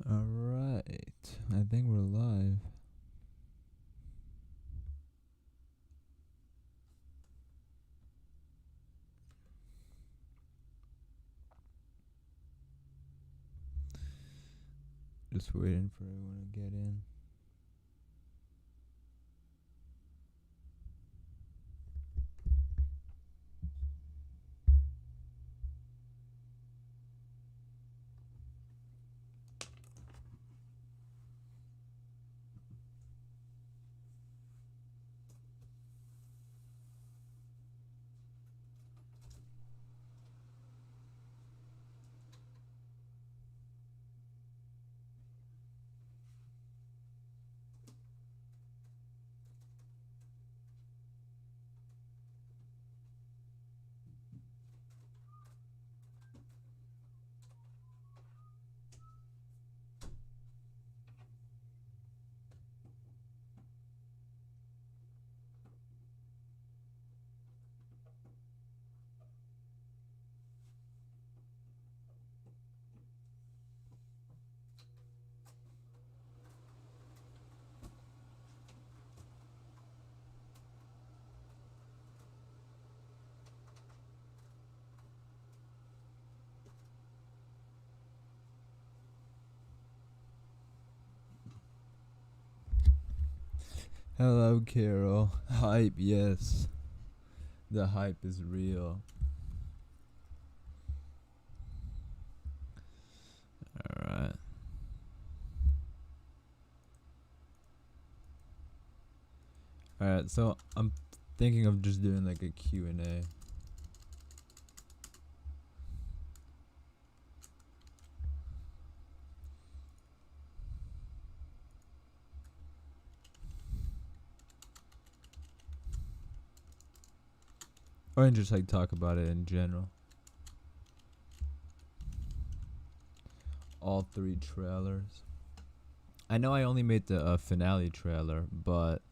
Alright, I think we're live. Just waiting for everyone to get in. Hello, Carol. Hype, yes. The hype is real. Alright. Alright, so I'm thinking of just doing like a Q&A. Or just like talk about it in general. All three trailers. I know I only made the finale trailer, but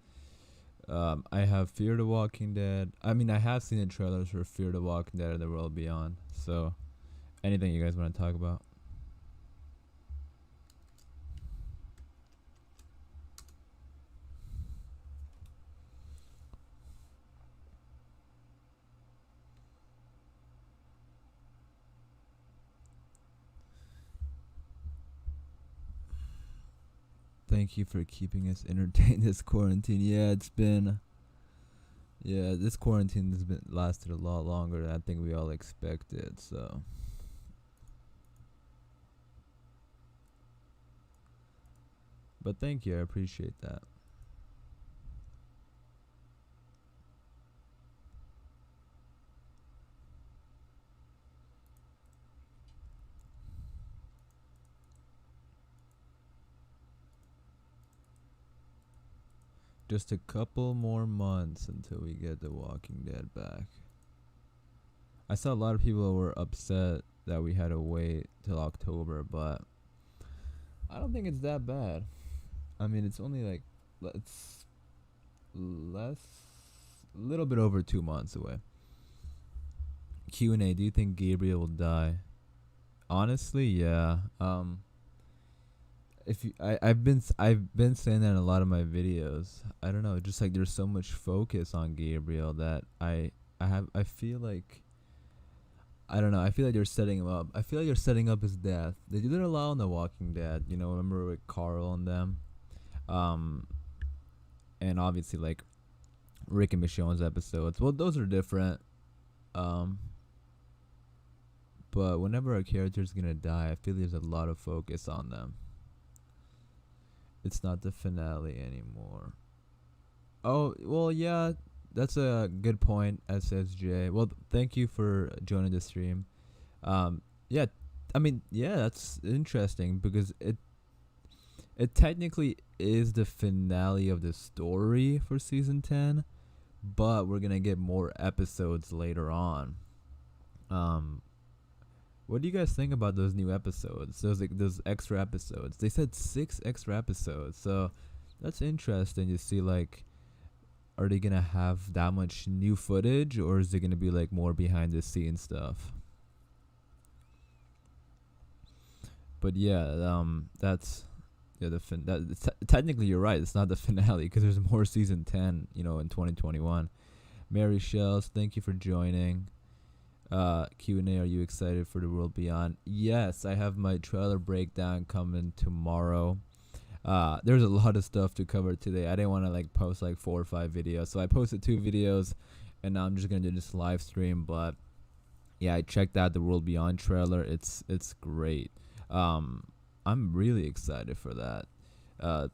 I have Fear the Walking Dead. I mean, I have seen the trailers for Fear the Walking Dead and The World Beyond. So, anything you guys want to talk about? Thank you for keeping us entertained this quarantine. Yeah, this quarantine has been lasted a lot longer than I think we all expected. So, but thank you, I appreciate that. Just a couple more months until we get The Walking Dead back. I saw a lot of people were upset that we had to wait till October, but I don't think it's that bad. I mean, it's only like it's less, a little bit over 2 months away. Q&A. Do you think Gabriel will die? Honestly, yeah. If you, I've been saying that in a lot of my videos. I don't know, just like there's so much focus on Gabriel that I feel like I don't know. I feel like they're setting him up. I feel like they're setting up his death. They did it a lot on The Walking Dead. You know, remember with Carl and them, um, and obviously like Rick and Michonne's episodes. Well, those are different. Um, but whenever a character's gonna die, I feel there's a lot of focus on them. It's not the finale anymore. Oh, well, yeah, that's a good point, SSJ. Well, thank you for joining the stream. Yeah, I mean, yeah, that's interesting because it technically is the finale of the story for season 10, but we're going to get more episodes later on. What do you guys think about those new episodes? Those extra episodes. They said 6 extra episodes. So that's interesting to see like are they going to have that much new footage or is it going to be like more behind the scenes stuff? But yeah, that's technically you're right. It's not the finale because there's more season 10. In 2021. Mary Shells, thank you for joining. Q&A, are you excited for The World Beyond? Yes, I have my trailer breakdown coming tomorrow. There's a lot of stuff to cover today. I didn't want to post 4 or 5 videos, so I posted 2 videos, and now I'm just gonna do this live stream. But yeah, I checked out the World Beyond trailer. It's great. I'm really excited for that. I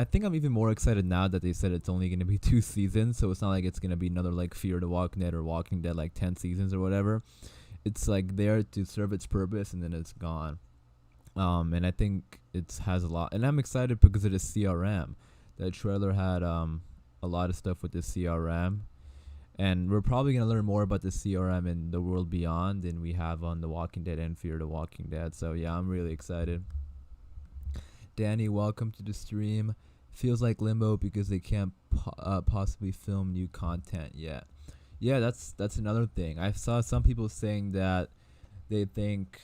think I'm even more excited now that they said it's only going to be 2 seasons, so it's not like it's going to be another Fear the Walking Dead or Walking Dead 10 seasons or whatever. It's there to serve its purpose, and then it's gone. And I think it has a lot, and I'm excited because of the CRM. That trailer had a lot of stuff with the CRM, and we're probably going to learn more about the CRM in The World Beyond than we have on The Walking Dead and Fear the Walking Dead. So yeah, I'm really excited. Danny, welcome to the stream. Feels like limbo because they can't possibly film new content yet. Yeah, that's another thing. I saw some people saying that they think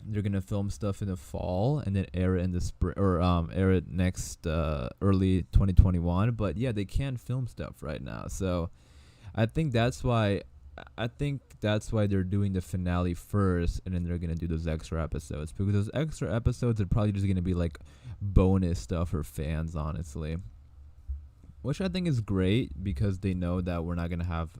they're gonna film stuff in the fall and then air it in the spring, or air it next early 2021. But yeah, they can't film stuff right now. So I think that's why they're doing the finale first, and then they're gonna do those extra episodes, because those extra episodes are probably just gonna be bonus stuff for fans, honestly. Which I think is great, because they know that we're not gonna have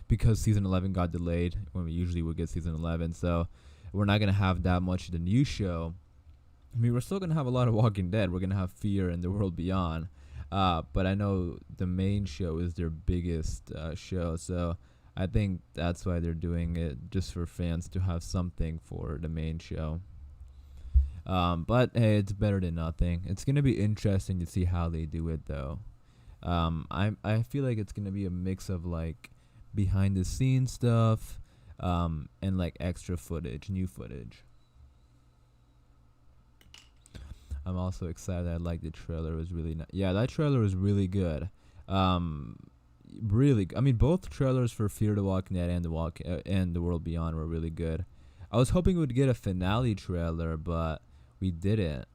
because season 11 got delayed when we usually would get season 11, so we're not gonna have that much of the new show. I mean, we're still gonna have a lot of Walking Dead. We're gonna have Fear and The World Beyond, but I know the main show is their biggest show, so I think that's why they're doing it, just for fans to have something for the main show. But hey, it's better than nothing. It's gonna be interesting to see how they do it, though. I feel like it's gonna be a mix of behind the scenes stuff, and extra footage, new footage. I'm also excited. The trailer. It was really yeah, that trailer was really good. Really, I mean, both trailers for Fear the Walking Dead and The World Beyond were really good. I was hoping we would get a finale trailer, but we didn't.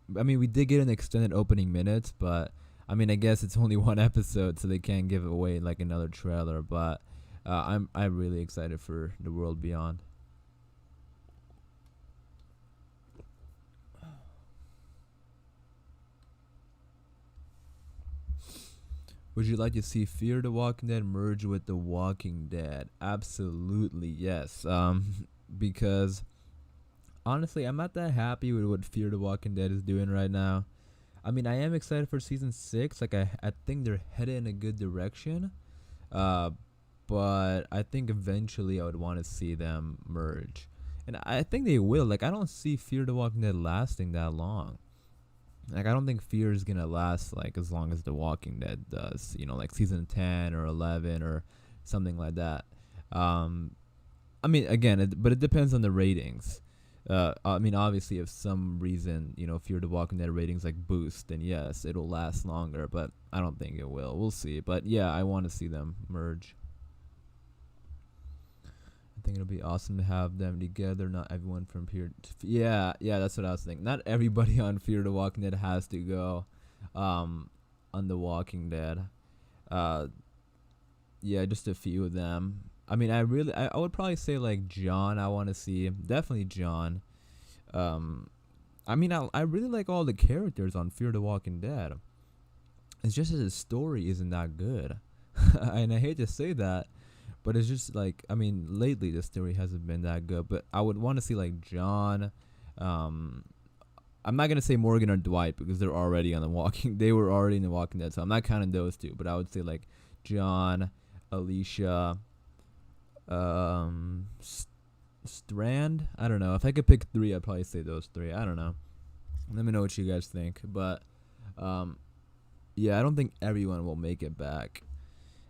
We did get an extended opening minutes, but I guess it's only 1 episode, so they can't give away another trailer. But I'm really excited for The World Beyond. Would you like to see Fear the Walking Dead merge with The Walking Dead? Absolutely, yes. Because honestly, I'm not that happy with what Fear the Walking Dead is doing right now. I am excited for season 6. I think they're headed in a good direction. But I think eventually I would want to see them merge, and I think they will. I don't see Fear the Walking Dead lasting that long. I don't think Fear is gonna last as long as The Walking Dead does. Season 10 or 11 or something like that. Again, but it depends on the ratings. Obviously, if some reason Fear the Walking Dead ratings boost, then yes, it'll last longer. But I don't think it will. We'll see. But yeah, I want to see them merge. I think it'll be awesome to have them together. Not everyone from Fear. Yeah, that's what I was thinking. Not everybody on Fear the Walking Dead has to go on The Walking Dead. Yeah, just a few of them. I would probably say John. I want to see him. Definitely John. I really like all the characters on Fear the Walking Dead. It's just that his story isn't that good, and I hate to say that. But it's just lately the story hasn't been that good. But I would want to see John. I'm not gonna say Morgan or Dwight because they're already on the Walking. They were already in the Walking Dead, so I'm not counting those two. But I would say John, Alicia, Strand. I don't know. If I could pick 3, I'd probably say those 3. I don't know. Let me know what you guys think. But yeah, I don't think everyone will make it back.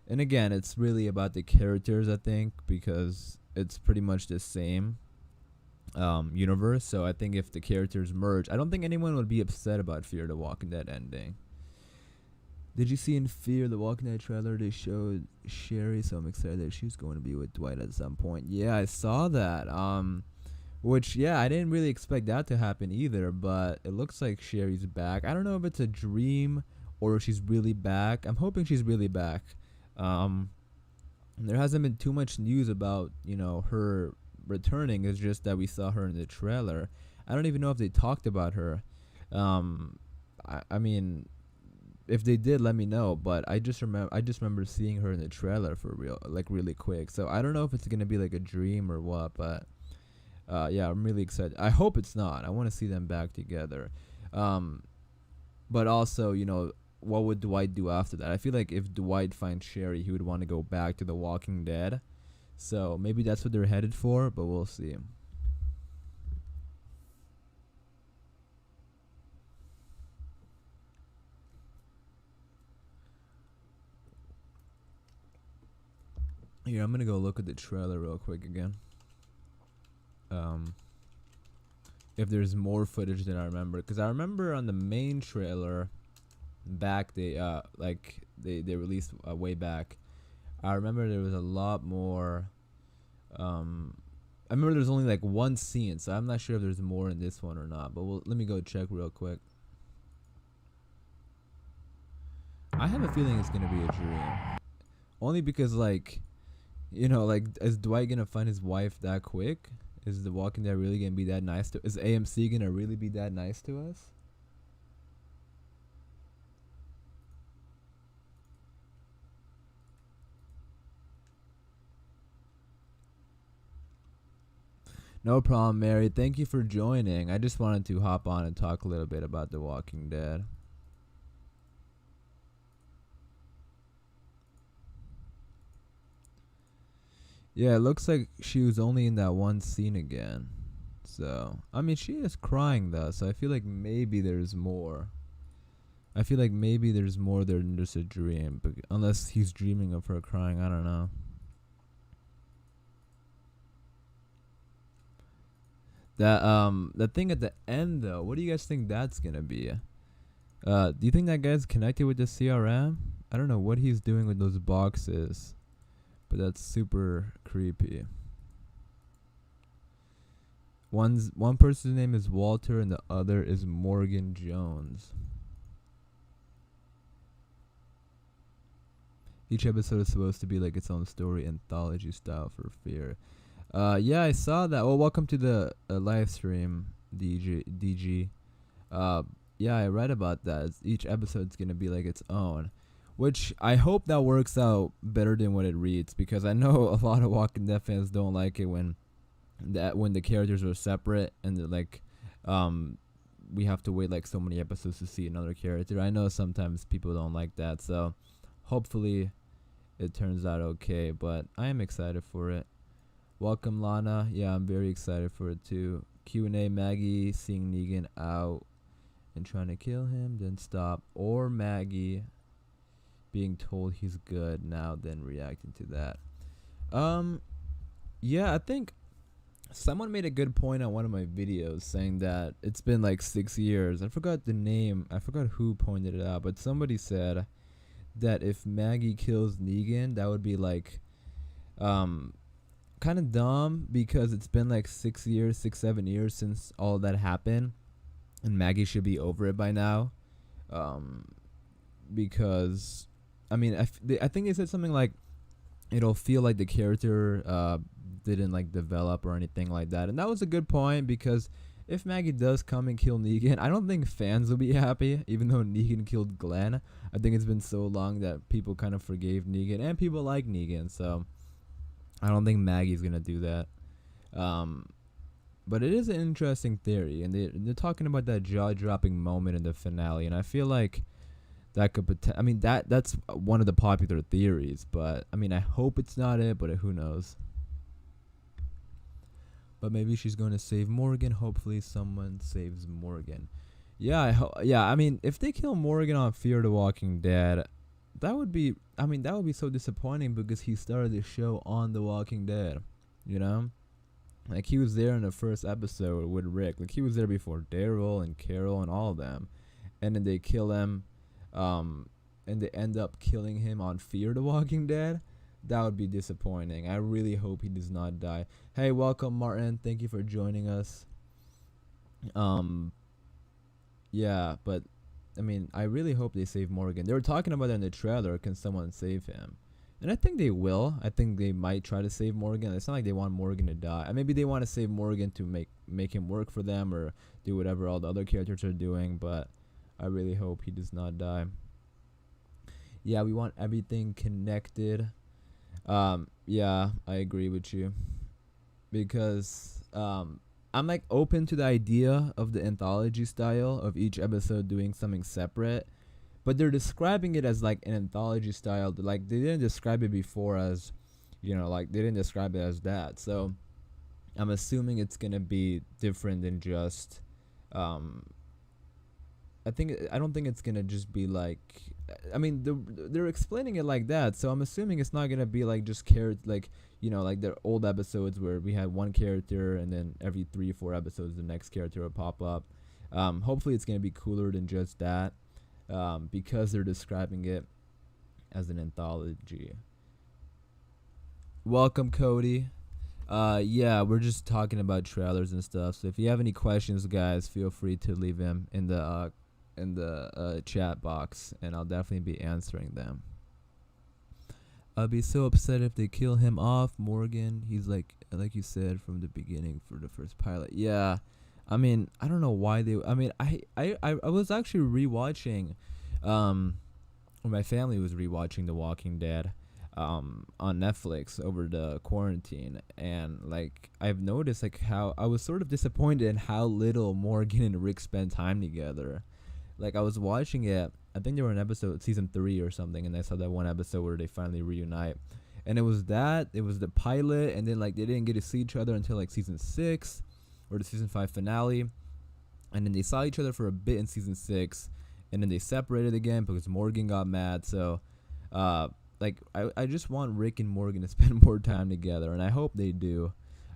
And again, it's really about the characters, I think, because it's pretty much the same universe. So I think if the characters merge, I don't think anyone would be upset about Fear the Walking Dead ending. Did you see in Fear the Walking Dead trailer they showed Sherry? So I'm excited that she's going to be with Dwight at some point. Yeah, I saw that. Which, yeah, I didn't really expect that to happen either, but it looks like Sherry's back. I don't know if it's a dream or if she's really back. I'm hoping she's really back. Um, there hasn't been too much news about, her returning. It's just that we saw her in the trailer. I don't even know if they talked about her. Um, I mean, if they did, let me know. But I just remember seeing her in the trailer for real, like really quick. So I don't know if it's gonna be like a dream or what, but yeah, I'm really excited. I hope it's not. I want to see them back together. Um, but also, what would Dwight do after that? I feel like if Dwight finds Sherry, he would want to go back to The Walking Dead. So maybe that's what they're headed for, but we'll see. Here, I'm gonna go look at the trailer real quick again. Um, if there's more footage than I remember, because I remember on the main trailer back they released way back. I remember there was a lot more. I remember there's only like one scene, so I'm not sure if there's more in this one or not. But let me go check real quick. I have a feeling it's gonna be a dream, only because like is Dwight gonna find his wife that quick? Is The Walking Dead really gonna be that nice to? Is AMC gonna really be that nice to us? No problem, Mary. Thank you for joining. I just wanted to hop on and talk a little bit about The Walking Dead. Yeah, it looks like she was only in that one scene again. So, I mean, she is crying though, so I feel like maybe there's more. I feel like maybe there's more than just a dream, but unless he's dreaming of her crying, I don't know. The thing at the end though, what do you guys think that's gonna be? Do you think that guy's connected with the CRM? I don't know what he's doing with those boxes, but that's super creepy. One person's name is Walter and the other is Morgan Jones. Each episode is supposed to be like its own story, anthology style for Fear. Yeah, I saw that. Well, welcome to the live stream, DG. Yeah, I read about that. Each episode's gonna be like its own, which I hope that works out better than what it reads, because I know a lot of Walking Dead fans don't like it when the characters are separate and we have to wait like so many episodes to see another character. I know sometimes people don't like that, so hopefully it turns out okay. But I am excited for it. Welcome, Lana. Yeah, I'm very excited for it too. Q&A, Maggie seeing Negan out and trying to kill him, then stop. Or Maggie being told he's good now, then reacting to that. Yeah, I think someone made a good point on one of my videos saying that it's been like 6 years. I forgot the name. I forgot who pointed it out, but somebody said that if Maggie kills Negan, that would be like kind of dumb, because it's been like 6 years, 7 years since all that happened, and Maggie should be over it by now. Because I mean, I think they said something like it'll feel like the character didn't like develop or anything like that, and that was a good point, because if Maggie does come and kill Negan, I don't think fans will be happy, even though Negan killed Glenn. I think it's been so long that people kind of forgave Negan, and people like Negan, so I don't think Maggie's gonna do that. But it is an interesting theory, and they're talking about that jaw-dropping moment in the finale, and I feel like that could I mean, that's one of the popular theories, but I mean, I hope it's not it, but who knows. But maybe she's going to save Morgan. Hopefully someone saves Morgan. Yeah, I mean, if they kill Morgan on Fear the Walking Dead, that would be so disappointing, because he started the show on The Walking Dead, you know? Like, he was there in the first episode with Rick. Like, he was there before Daryl and Carol and all of them. And then they kill him, and they end up killing him on Fear the Walking Dead. that would be disappointing. I really hope he does not die. Hey, welcome, Martin. Thank you for joining us. Yeah, but I mean, I really hope they save Morgan. They were talking about it in the trailer. Can someone save him? And I think they will. I think they might try to save Morgan. It's not like they want Morgan to die. Maybe they want to save Morgan to make him work for them or do whatever all the other characters are doing. But I really hope he does not die. Yeah, we want everything connected. Yeah, I agree with you. Because I'm like open to the idea of the anthology style of each episode doing something separate, but they're describing it as like an anthology style. Like they didn't describe it before as, like they didn't describe it as that. So I'm assuming it's gonna be different than just. I don't think it's gonna just be like. I mean, they're explaining it like that, so I'm assuming it's not gonna be like just like their old episodes where we had one character and then every 3-4 episodes the next character will pop up. Hopefully it's gonna be cooler than just that, because they're describing it as an anthology. Welcome, Cody. Yeah, we're just talking about trailers and stuff. So if you have any questions, guys, feel free to leave them in the chat box, and I'll definitely be answering them. I'll be so upset if they kill him off, Morgan. He's like you said from the beginning for the first pilot. Yeah, I mean, I don't know why they. I mean, I was actually rewatching, my family was rewatching The Walking Dead, on Netflix over the quarantine, and like I've noticed like how I was sort of disappointed in how little Morgan and Rick spent time together. Like I was watching it, I think they were in season 3 or something, and I saw that one episode where they finally reunite, and it was the pilot, and then like they didn't get to see each other until like season 6 or the season 5 finale, and then they saw each other for a bit in season 6, and then they separated again because Morgan got mad. So like I just want Rick and Morgan to spend more time together, and I hope they do.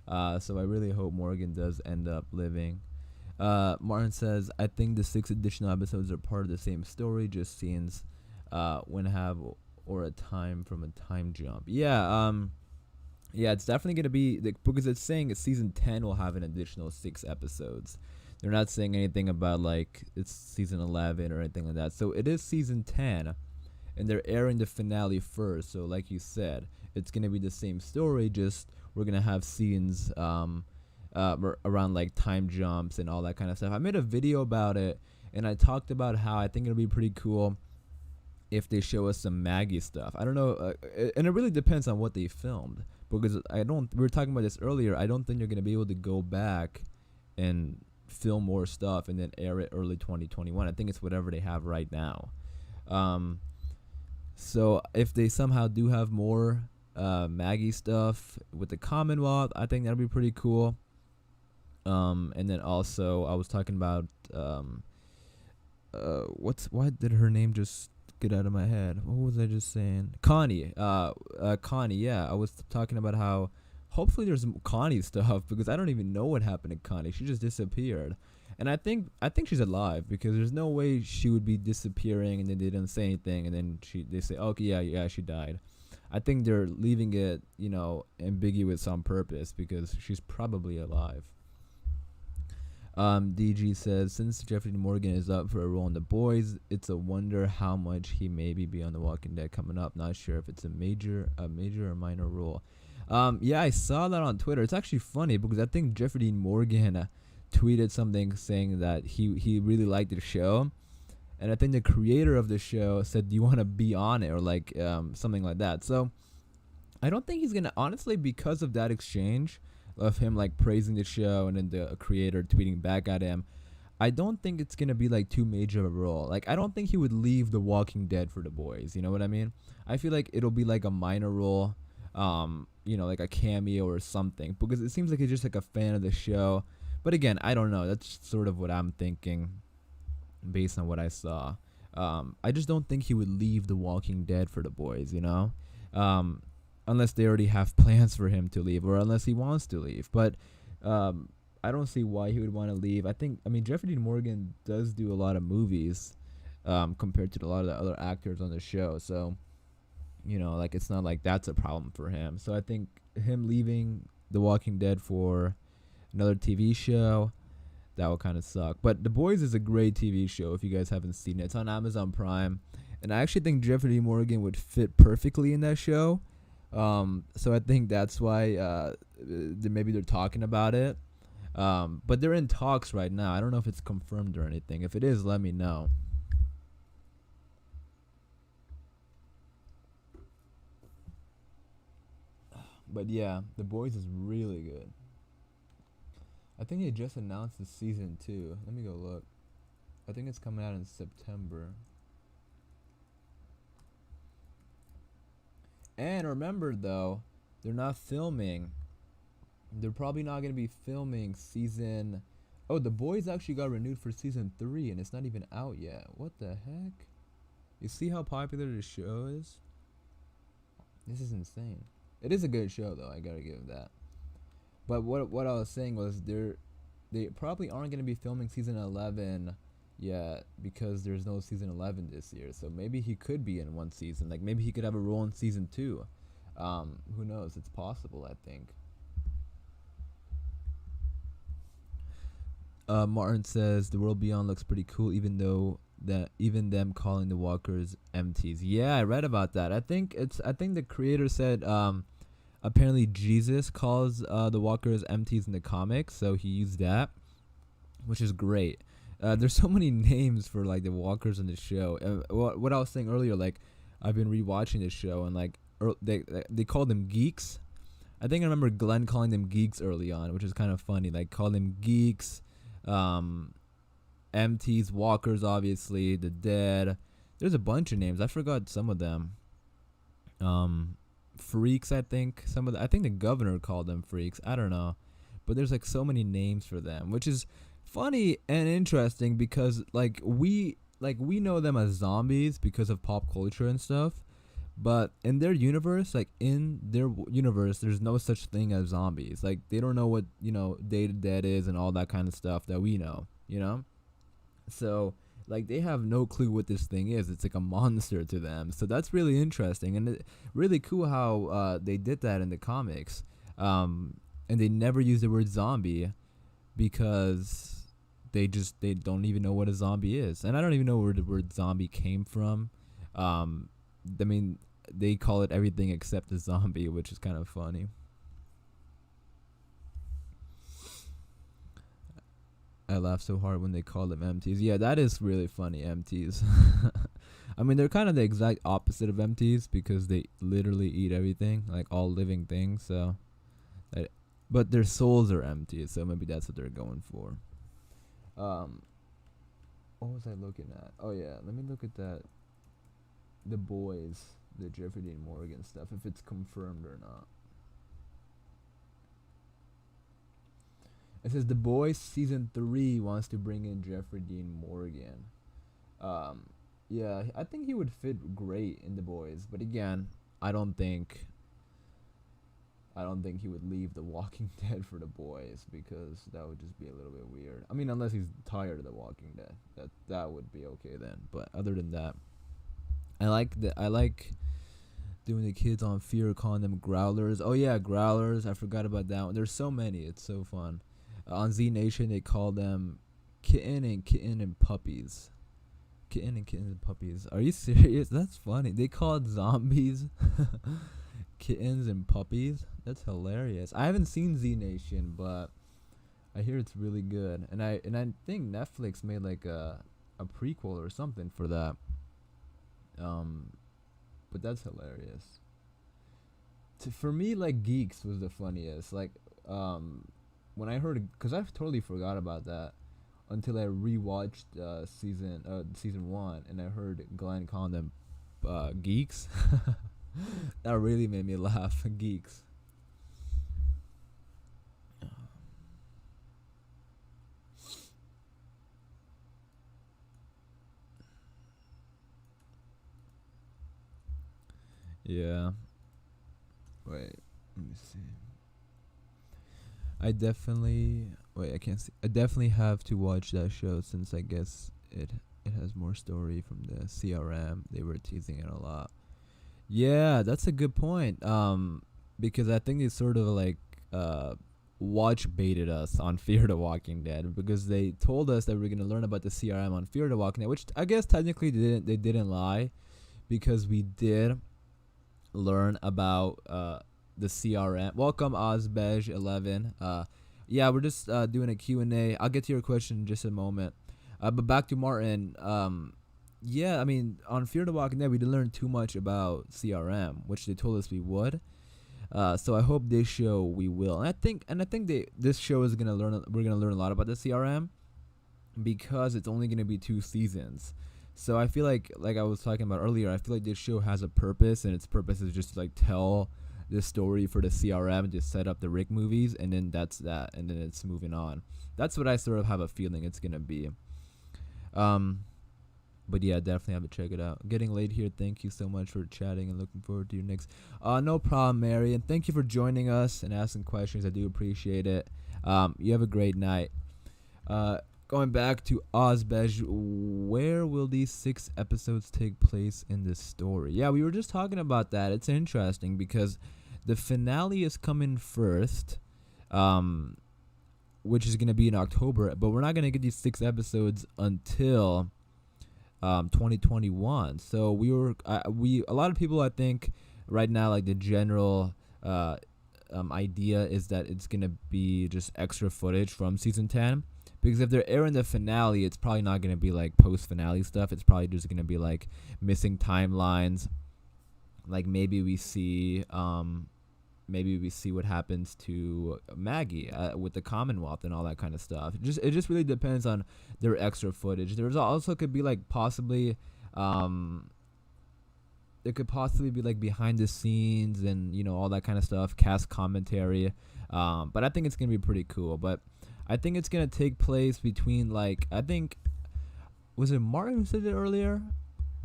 So I really hope Morgan does end up living. Martin says, I think the 6 additional episodes are part of the same story, just scenes when have or a time from a time jump. Yeah, it's definitely going to be, because it's saying season 10 will have an additional 6 episodes. They're not saying anything about like it's season 11 or anything like that. So it is season 10, and they're airing the finale first. So like you said, it's going to be the same story, just we're going to have scenes around like time jumps and all that kind of stuff. I made a video about it, and I talked about how I think it'll be pretty cool if they show us some Maggie stuff. I don't know, and it really depends on what they filmed, because we were talking about this earlier. I don't think they're gonna be able to go back and film more stuff and then air it early 2021. I think it's whatever they have right now. So if they somehow do have more Maggie stuff with the Commonwealth, I think that'll be pretty cool. And then also I was talking about why did her name just get out of my head? What was I just saying? Connie. Connie, yeah. I was talking about how hopefully there's Connie stuff, because I don't even know what happened to Connie. She just disappeared. And I think she's alive, because there's no way she would be disappearing and then they didn't say anything and then they say, okay, yeah, she died. I think they're leaving it, ambiguous on purpose, because she's probably alive. DG says, since Jeffrey Morgan is up for a role in The Boys, it's a wonder how much he maybe be on The Walking Dead coming up. Not sure if it's a major or minor role. Yeah, I saw that on Twitter. It's actually funny, because I think Jeffrey Dean Morgan tweeted something saying that he really liked the show, and I think the creator of the show said, do you want to be on it, or like something like that. So I don't think he's gonna, honestly, because of that exchange of him like praising the show and then the creator tweeting back at him, I don't think it's gonna be like too major of a role. Like I don't think he would leave The Walking Dead for The Boys, you know what I mean? I feel like it'll be like a minor role, like a cameo or something, because it seems like he's just like a fan of the show. But again, I don't know, that's sort of what I'm thinking based on what I saw. I just don't think he would leave The Walking Dead for The Boys, unless they already have plans for him to leave, or unless he wants to leave. But I don't see why he would want to leave. Jeffrey Dean Morgan does do a lot of movies compared to a lot of the other actors on the show. So Like it's not like that's a problem for him. So I think him leaving The Walking Dead for another TV show, that would kind of suck. But The Boys is a great TV show if you guys haven't seen it. It's on Amazon Prime, and I actually think Jeffrey D. Morgan would fit perfectly in that show. So I think that's why maybe they're talking about it. But they're in talks right now. I don't know if it's confirmed or anything. If it is, let me know. But yeah, The Boys is really good. I think they just announced the season 2. Let me go look. I think it's coming out in September. And remember though, they're not filming. They're probably not going to be filming season. Oh, The Boys actually got renewed for season 3 and it's not even out yet. What the heck? You see how popular this show is? This is insane. It is a good show though, I got to give that. But what I was saying was they probably aren't going to be filming season 11 yet because there's no season 11 this year. So maybe he could be in one season. Like maybe he could have a role in season 2. Who knows? It's possible, I think. Martin says the world beyond looks pretty cool, even them calling the walkers empties. Yeah, I read about that. I think the creator said apparently Jesus calls the walkers empties in the comics, so he used that, which is great. There's so many names for like the walkers in the show. What I was saying earlier, like I've been rewatching this show and like they call them geeks. I think I remember Glenn calling them geeks early on, which is kind of funny. Like call them geeks. Empties, walkers, obviously, the dead. There's a bunch of names. I forgot some of them. Freaks, I think. I think the governor called them freaks. I don't know. But there's like so many names for them, which is funny and interesting because we know them as zombies because of pop culture and stuff. But in their universe, there's no such thing as zombies. Like, they don't know what, Day to Dead is and all that kind of stuff that we know, So, like, they have no clue what this thing is. It's like a monster to them. So that's really interesting. And really cool how they did that in the comics. And they never use the word zombie because they don't even know what a zombie is. And I don't even know where the word zombie came from. They call it everything except a zombie, which is kind of funny. I laugh so hard when they call them empties. Yeah, that is really funny, empties. I mean, they're kind of the exact opposite of empties because they literally eat everything, like all living things. So, but their souls are empty, so maybe that's what they're going for. What was I looking at? Oh yeah, let me look at that. The Boys, the Jeffrey Dean Morgan stuff, if it's confirmed or not. It says The Boys season 3 wants to bring in Jeffrey Dean Morgan. Yeah, I think he would fit great in The Boys, but again, I don't think he would leave The Walking Dead for The Boys because that would just be a little bit weird. I mean, unless he's tired of The Walking Dead, that would be okay then. But other than that, I like doing the kids on Fear, calling them growlers. Oh yeah, growlers. I forgot about that one. There's so many. It's so fun. On Z Nation, they call them kitten and puppies. Kitten and kittens and puppies. Are you serious? That's funny. They call it zombies. Kittens and puppies. That's hilarious. I haven't seen Z Nation, but I hear it's really good. And I think Netflix made like a prequel or something for that. But that's hilarious. For me, like, Geeks was the funniest. Like, when I heard, because I totally forgot about that until I rewatched season 1, and I heard Glenn calling them geeks. That really made me laugh. Geeks. Yeah. Wait, let me see. I can't see. I definitely have to watch that show since I guess it has more story from the CRM. They were teasing it a lot. Yeah, that's a good point. Because I think they sort of like uh watch baited us on Fear the Walking Dead because they told us that we are gonna learn about the CRM on Fear the Walking Dead, which I guess technically they didn't lie because we did learn about the CRM. Welcome Ozbej11. Yeah, we're just doing a Q&A. I'll get to your question in just a moment. But back to Martin. Yeah, I mean, on Fear the Walking Dead, we didn't learn too much about CRM, which they told us we would. So I hope this show we will. And I think this show is gonna learn. We're gonna learn a lot about the CRM because it's only gonna be 2 seasons. So I feel like I was talking about earlier, I feel like this show has a purpose, and its purpose is just to like tell the story for the CRM and just set up the Rick movies, and then that's that, and then it's moving on. That's what I sort of have a feeling it's gonna be. Um, but yeah, definitely have to check it out. Getting late here. Thank you so much for chatting and looking forward to your next. No problem, Mary, and thank you for joining us and asking questions. I do appreciate it. You have a great night. Uh, Going back to Ozbej, where will these 6 episodes take place in this story? Yeah, we were just talking about that. It's interesting because the finale is coming first, which is gonna be in October, but we're not gonna get these 6 episodes until 2021. So a lot of people, I think right now, like the general idea is that it's gonna be just extra footage from season 10, because if they're airing the finale, it's probably not gonna be like post finale stuff. It's probably just gonna be like missing timelines, like maybe we see what happens to Maggie with the Commonwealth and all that kind of stuff. It just really depends on their extra footage. There's also could be like possibly it could possibly be like behind the scenes and all that kind of stuff, cast commentary. But I think it's gonna be pretty cool. But I think it's gonna take place between I think, was it Martin who said it earlier?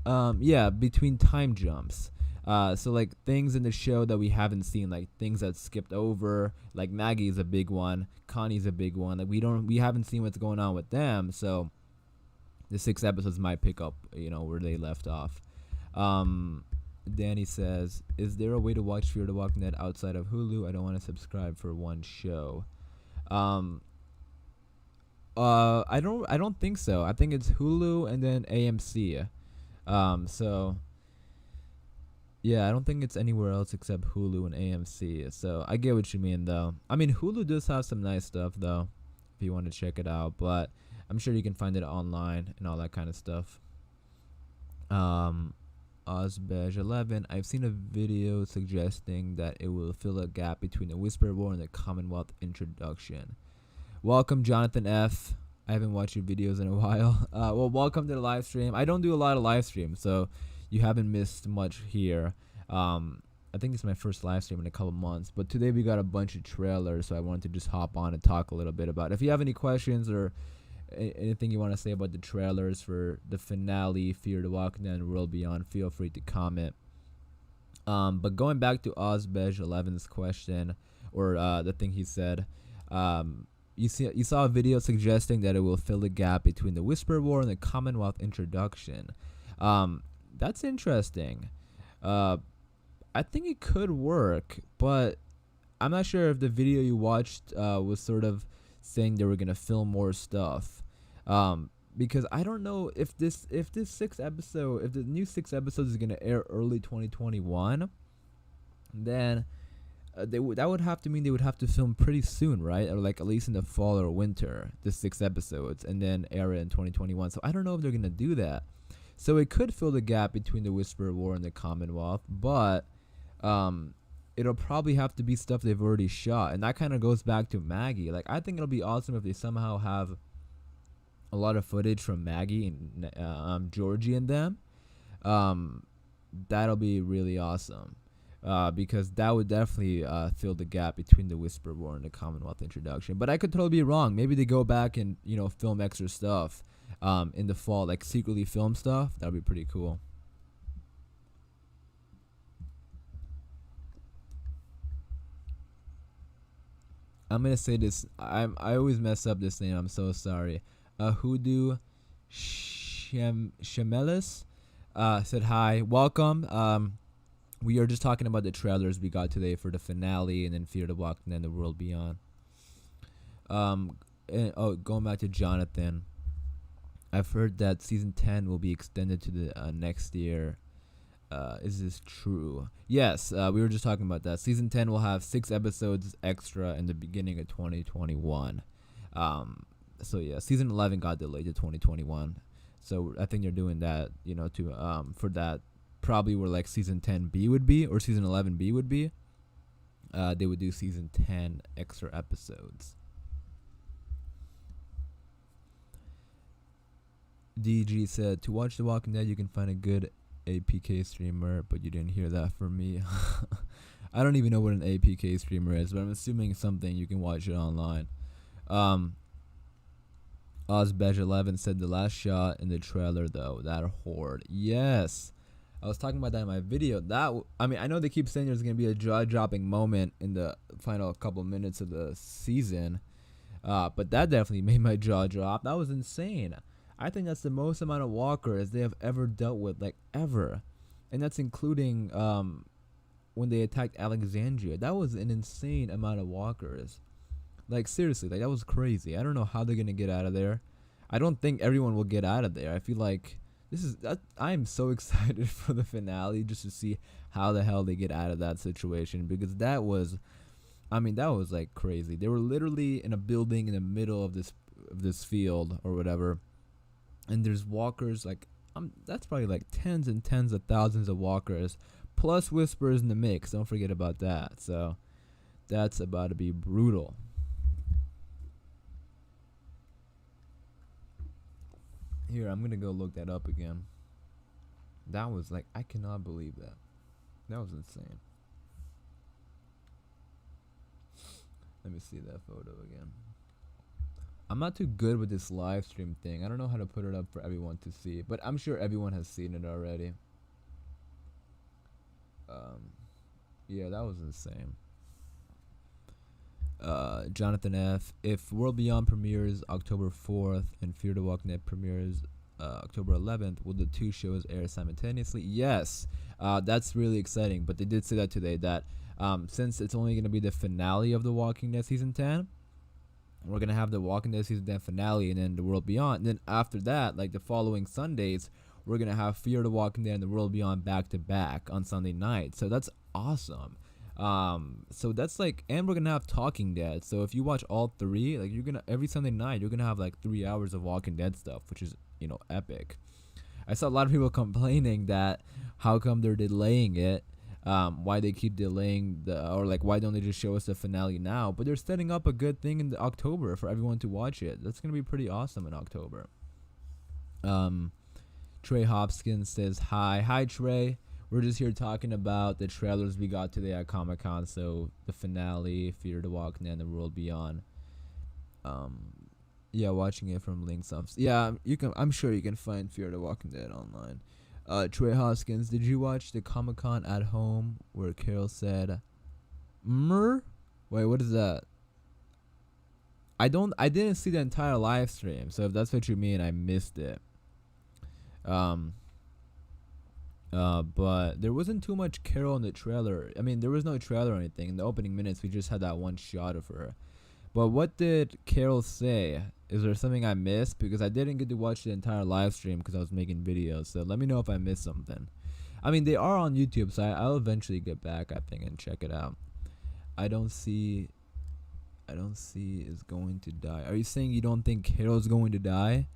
Yeah, between time jumps. So like things in the show that we haven't seen, like things that skipped over, like Maggie's a big one, Connie's a big one. Like we haven't seen what's going on with them, so the 6 episodes might pick up, where they left off. Danny says, "Is there a way to watch Fear the Walking Dead outside of Hulu? I don't want to subscribe for one show." I don't think so. I think it's Hulu and then AMC. So yeah, I don't think it's anywhere else except Hulu and AMC. So I get what you mean, though. I mean, Hulu does have some nice stuff, though, if you want to check it out. But I'm sure you can find it online and all that kind of stuff. Ozbej11, I've seen a video suggesting that it will fill a gap between the Whisper War and the Commonwealth introduction. Welcome, Jonathan F. I haven't watched your videos in a while. Well, welcome to the live stream. I don't do a lot of live streams, so you haven't missed much here. I think it's my first live stream in a couple months, but today we got a bunch of trailers, so I wanted to just hop on and talk a little bit about it. If you have any questions or anything you want to say about the trailers for the finale, Fear the Walking Dead and World Beyond, feel free to comment. But going back to Ozbej11's question, or the thing he said, you saw a video suggesting that it will fill the gap between the Whisper War and the Commonwealth introduction. That's interesting. I think it could work, but I'm not sure if the video you watched was sort of saying they were gonna film more stuff. Because I don't know if the new 6 episodes is gonna air early 2021, then that would have to mean they would have to film pretty soon, right? Or like at least in the fall or winter, the 6 episodes, and then air it in 2021. So I don't know if they're gonna do that. So it could fill the gap between the Whisper War and the Commonwealth, but it'll probably have to be stuff they've already shot, and that kind of goes back to Maggie. Like, I think it'll be awesome if they somehow have a lot of footage from Maggie and Georgie and them. That'll be really awesome, because that would definitely fill the gap between the Whisper War and the Commonwealth introduction. But I could totally be wrong. Maybe they go back and film extra stuff in the fall, like secretly film stuff. That'd be pretty cool. I'm gonna say this. I always mess up this name. I'm so sorry. Hoodoo Shemelis said hi. Welcome. We are just talking about the trailers we got today for the finale and then Fear the Walking Dead and the World Beyond. Going back to Jonathan, I've heard that season 10 will be extended to the next year. Is this true? Yes, we were just talking about that. Season 10 will have 6 episodes extra in the beginning of 2021. So yeah, season 11 got delayed to 2021. So I think they're doing that, to for that, probably where like season 10B would be or season 11B would be. They would do season 10 extra episodes. DG said, to watch The Walking Dead, you can find a good APK streamer, but you didn't hear that from me. I don't even know what an APK streamer is, but I'm assuming something you can watch it online. Ozbej11 said the last shot in the trailer, though, that horde. Yes. I was talking about that in my video. I know they keep saying there's going to be a jaw-dropping moment in the final couple minutes of the season, but that definitely made my jaw drop. That was insane. I think that's the most amount of walkers they have ever dealt with, like ever. And that's including when they attacked Alexandria. That was an insane amount of walkers. Like seriously, like that was crazy. I don't know how they're going to get out of there. I don't think everyone will get out of there. I feel like I am so excited for the finale just to see how the hell they get out of that situation, because that was like crazy. They were literally in a building in the middle of this field or whatever. And there's walkers, like, that's probably like tens and tens of thousands of walkers, plus whispers in the mix. Don't forget about that. So that's about to be brutal. Here, I'm going to go look that up again. That was like, I cannot believe that. That was insane. Let me see that photo again. I'm not too good with this live stream thing. I don't know how to put it up for everyone to see, but I'm sure everyone has seen it already. Yeah, that was insane. Jonathan F. If World Beyond premieres October 4th and Fear the Walking Dead premieres October 11th, will the two shows air simultaneously? Yes. That's really exciting, but they did say that today, that since it's only going to be the finale of The Walking Dead Season 10, we're going to have The Walking Dead Season 10 finale and then The World Beyond. And then after that, like the following Sundays, we're going to have Fear the Walking Dead and The World Beyond back to back on Sunday night. So that's awesome. So that's like, and we're going to have Talking Dead. So if you watch all three, like every Sunday night, you're going to have like 3 hours of Walking Dead stuff, which is, epic. I saw a lot of people complaining that how come they're delaying it. Why they keep delaying why don't they just show us the finale now? But they're setting up a good thing in October for everyone to watch it. That's gonna be pretty awesome in October. Trey Hopkins says hi Trey. We're just here talking about the trailers we got today at Comic-Con. So the finale, Fear the Walking Dead, and The World Beyond. Yeah, watching it from links up. Yeah, I'm sure you can find Fear the Walking Dead online. Trey Hoskins, did you watch the Comic-Con at home where Carol said, "Mer"? Wait, what is that? I didn't see the entire live stream, so if that's what you mean, I missed it. But there wasn't too much Carol in the trailer. I mean, there was no trailer or anything. In the opening minutes, we just had that one shot of her. But what did Carol say? Is there something I missed? Because I didn't get to watch the entire live stream because I was making videos. So let me know if I missed something. I mean, they are on YouTube, so I'll eventually get back, I think, and check it out. I don't see is going to die. Are you saying you don't think Carol's going to die?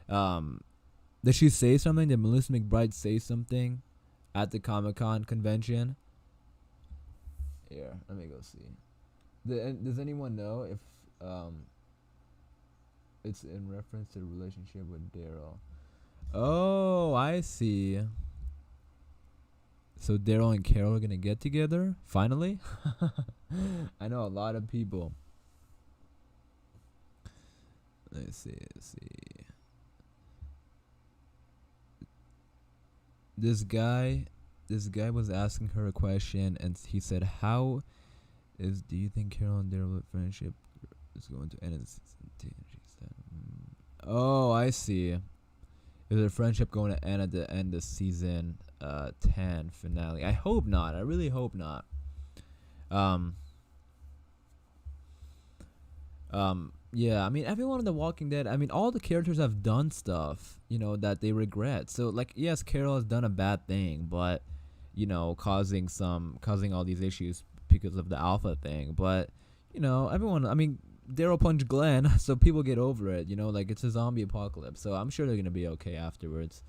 Did she say something? Did Melissa McBride say something at the Comic-Con convention? Here, let me go see. Does anyone know if it's in reference to the relationship with Daryl? Oh, I see. So Daryl and Carol are gonna get together finally. I know a lot of people. Let's see. This guy was asking her a question, and he said, do you think Carol and Daryl friendship is going to end in season 10? She said, oh, I see. Is their friendship going to end at the end of season 10 finale. I hope not. I really hope not. Um, yeah, I mean, everyone in The Walking Dead, I mean, all the characters have done stuff, that they regret. So, like, yes, Carol has done a bad thing, but, causing all these issues because of the Alpha thing. But, everyone, I mean, Daryl punched Glenn, so people get over it, like, it's a zombie apocalypse. So I'm sure they're going to be okay afterwards.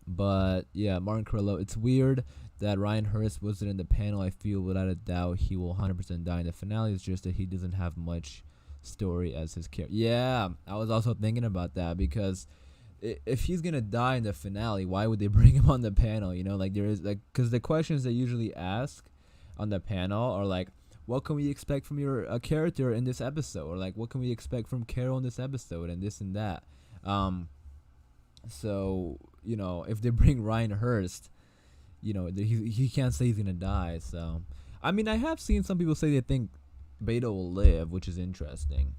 But, yeah, Martin Carrillo, it's weird that Ryan Hurst wasn't in the panel. I feel without a doubt he will 100% die in the finale. It's just that he doesn't have much story as his character. Yeah, I was also thinking about that because if he's gonna die in the finale, why would they bring him on the panel? Like there is like because the questions they usually ask on the panel are like, what can we expect from your character in this episode, or like what can we expect from Carol in this episode, and this and that. So if they bring Ryan Hurst, he can't say he's gonna die. So, I mean, I have seen some people say they think Beta will live, which is interesting.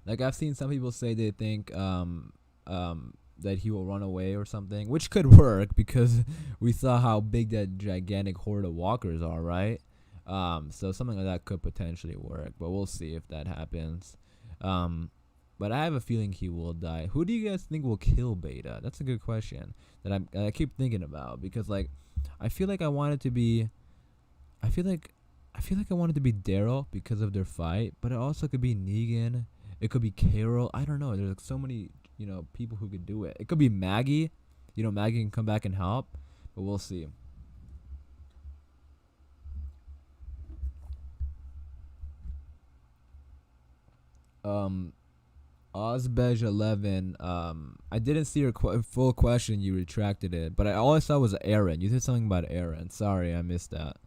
Like I've seen some people say they think that he will run away or something, which could work because we saw how big that gigantic horde of walkers are, right? So something like that could potentially work, but we'll see if that happens. But I have a feeling he will die. Who do you guys think will kill Beta? That's a good question that I keep thinking about because like I feel like I want it to be Daryl because of their fight, but it also could be Negan. It could be Carol. I don't know. There's like so many people who could do it. It could be Maggie. Maggie can come back and help, but we'll see. Ozbej11, I didn't see your full question. You retracted it, but all I saw was Aaron. You said something about Aaron. Sorry, I missed that.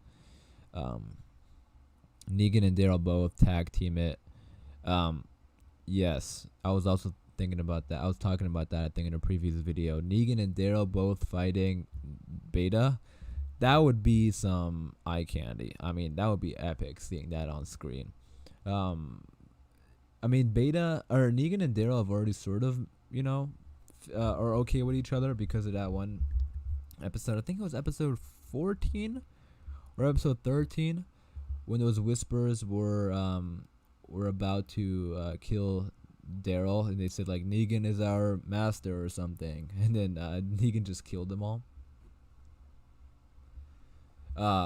Negan and Daryl both tag team it. Yes, I was also thinking about that. I was talking about that, I think, in a previous video. Negan and Daryl both fighting Beta. That would be some eye candy. I mean, that would be epic seeing that on screen. I mean, Beta or Negan and Daryl have already sort of, are okay with each other because of that one episode. I think it was episode 14 or episode 13 when those whispers were about to kill Daryl, and they said like Negan is our master or something, and then Negan just killed them all.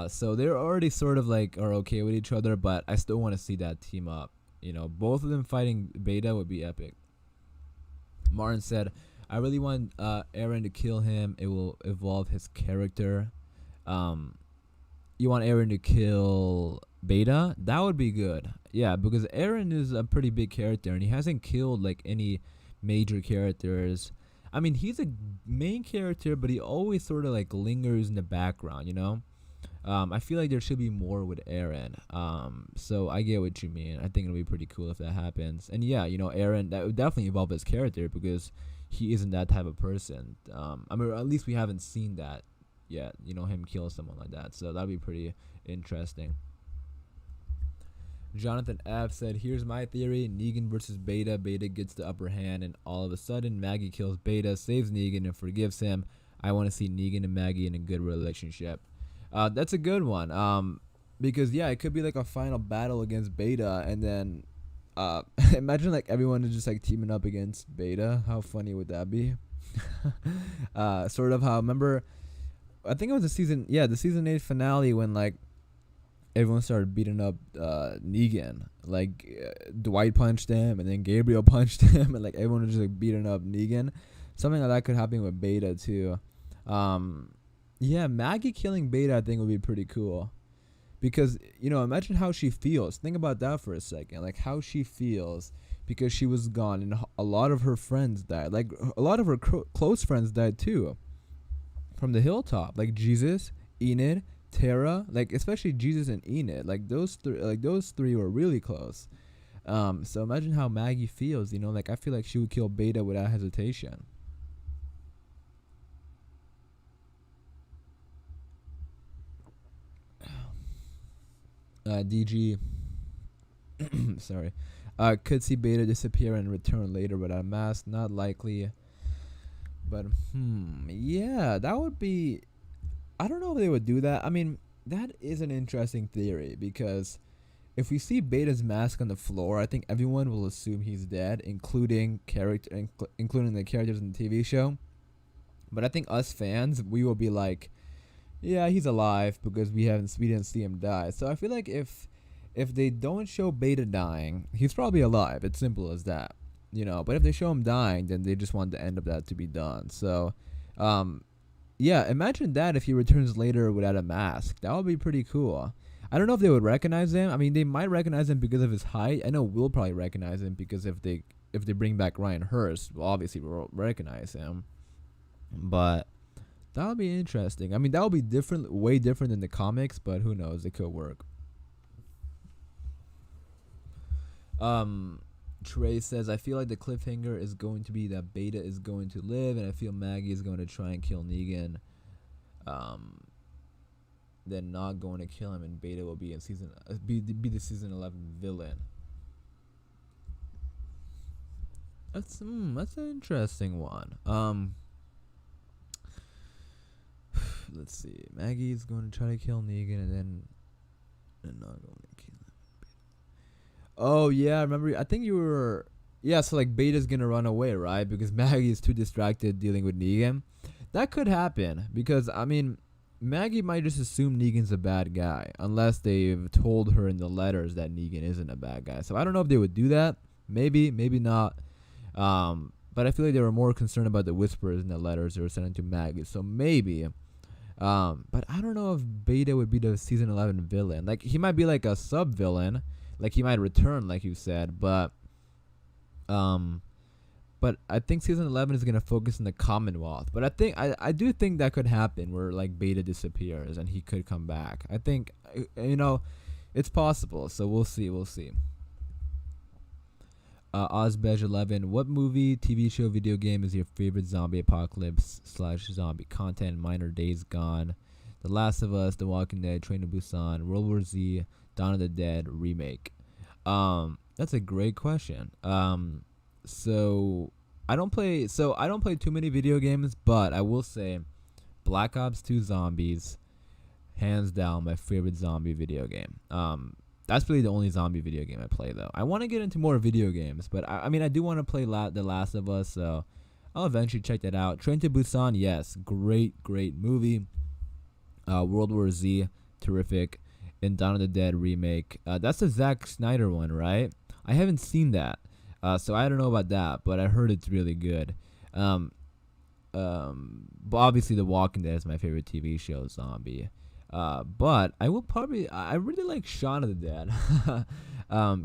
So they're already sort of like are okay with each other, but I still want to see that team up. Both of them fighting Beta would be epic. Martin said, I really want Aaron to kill him. It will evolve his character. You want Aaron to kill Beta? That would be good. Yeah, because Aaron is a pretty big character, and he hasn't killed like any major characters. I mean, he's a main character, but he always sort of like lingers in the background, I feel like there should be more with Aaron. So I get what you mean. I think it'll be pretty cool if that happens. And yeah, Aaron, that would definitely evolve his character because he isn't that type of person. I mean, at least we haven't seen that yet, him kill someone like that. So that'd be pretty interesting. Jonathan F. said, here's my theory. Negan versus Beta. Beta gets the upper hand, and all of a sudden, Maggie kills Beta, saves Negan, and forgives him. I want to see Negan and Maggie in a good relationship. That's a good one. Because, yeah, it could be like a final battle against Beta, and then imagine like everyone is just like teaming up against Beta. How funny would that be? Sort of how, remember, I think it was the season 8 finale when like everyone started beating up Negan. Like Dwight punched him, and then Gabriel punched him, and like everyone was just like beating up Negan. Something like that could happen with Beta too. Yeah, Maggie killing Beta I think would be pretty cool. Because, imagine how she feels. Think about that for a second. Like how she feels because she was gone, and a lot of her friends died. Like a lot of her close friends died too. From the hilltop, like Jesus, Enid, Tara, like especially Jesus and Enid, like those three were really close. So imagine how Maggie feels, like I feel like she would kill Beta without hesitation. DG could see Beta disappear and return later without a mask. Not likely. But yeah, that would be. I don't know if they would do that. I mean, that is an interesting theory because if we see Beta's mask on the floor, I think everyone will assume he's dead, including the characters in the TV show. But I think us fans, we will be like, yeah, he's alive because we didn't see him die. So I feel like if they don't show Beta dying, he's probably alive. It's simple as that, you know. But if they show him dying, then they just want the end of that to be done. So, yeah, imagine that if he returns later without a mask. That would be pretty cool. I don't know if they would recognize him. I mean, they might recognize him because of his height. I know we'll probably recognize him because if they bring back Ryan Hurst, well, obviously we'll recognize him. But that would be interesting. I mean, that would be different, way different than the comics, but who knows? It could work. Trey says, I feel like the cliffhanger is going to be that Beta is going to live, and I feel Maggie is going to try and kill Negan. Then not going to kill him, and Beta will be in be the season 11 villain. That's an interesting one. Let's see. Maggie's going to try to kill Negan, and not going to kill him. Oh yeah, I remember. I think you were. Yeah, so like Beta's gonna run away, right? Because Maggie is too distracted dealing with Negan. That could happen because I mean, Maggie might just assume Negan's a bad guy unless they've told her in the letters that Negan isn't a bad guy. So I don't know if they would do that. Maybe, maybe not. But I feel like they were more concerned about the whispers in the letters they were sending to Maggie. So maybe. But I don't know if Beta would be the season 11 villain. Like he might be like a sub villain, like he might return, like you said. But I think season 11 is gonna focus on the Commonwealth. But I do think that could happen where like Beta disappears and he could come back. I think it's possible. So we'll see. Ozbej11, what movie, TV show, video game is your favorite zombie apocalypse / zombie content? Mine are Days Gone, The Last of Us, The Walking Dead, Train to Busan, World War Z, Dawn of the Dead remake. That's a great question. So I don't play too many video games, but I will say Black Ops 2 Zombies, hands down my favorite zombie video game. That's really the only zombie video game I play, though. I want to get into more video games, but I mean, I do want to play The Last of Us, so I'll eventually check that out. Train to Busan, yes, great movie. World War Z, terrific. And Dawn of the Dead remake. That's the Zack Snyder one, right? I haven't seen that, so I don't know about that, but I heard it's really good. But obviously, The Walking Dead is my favorite TV show, zombie. But I really like Shaun of the Dead.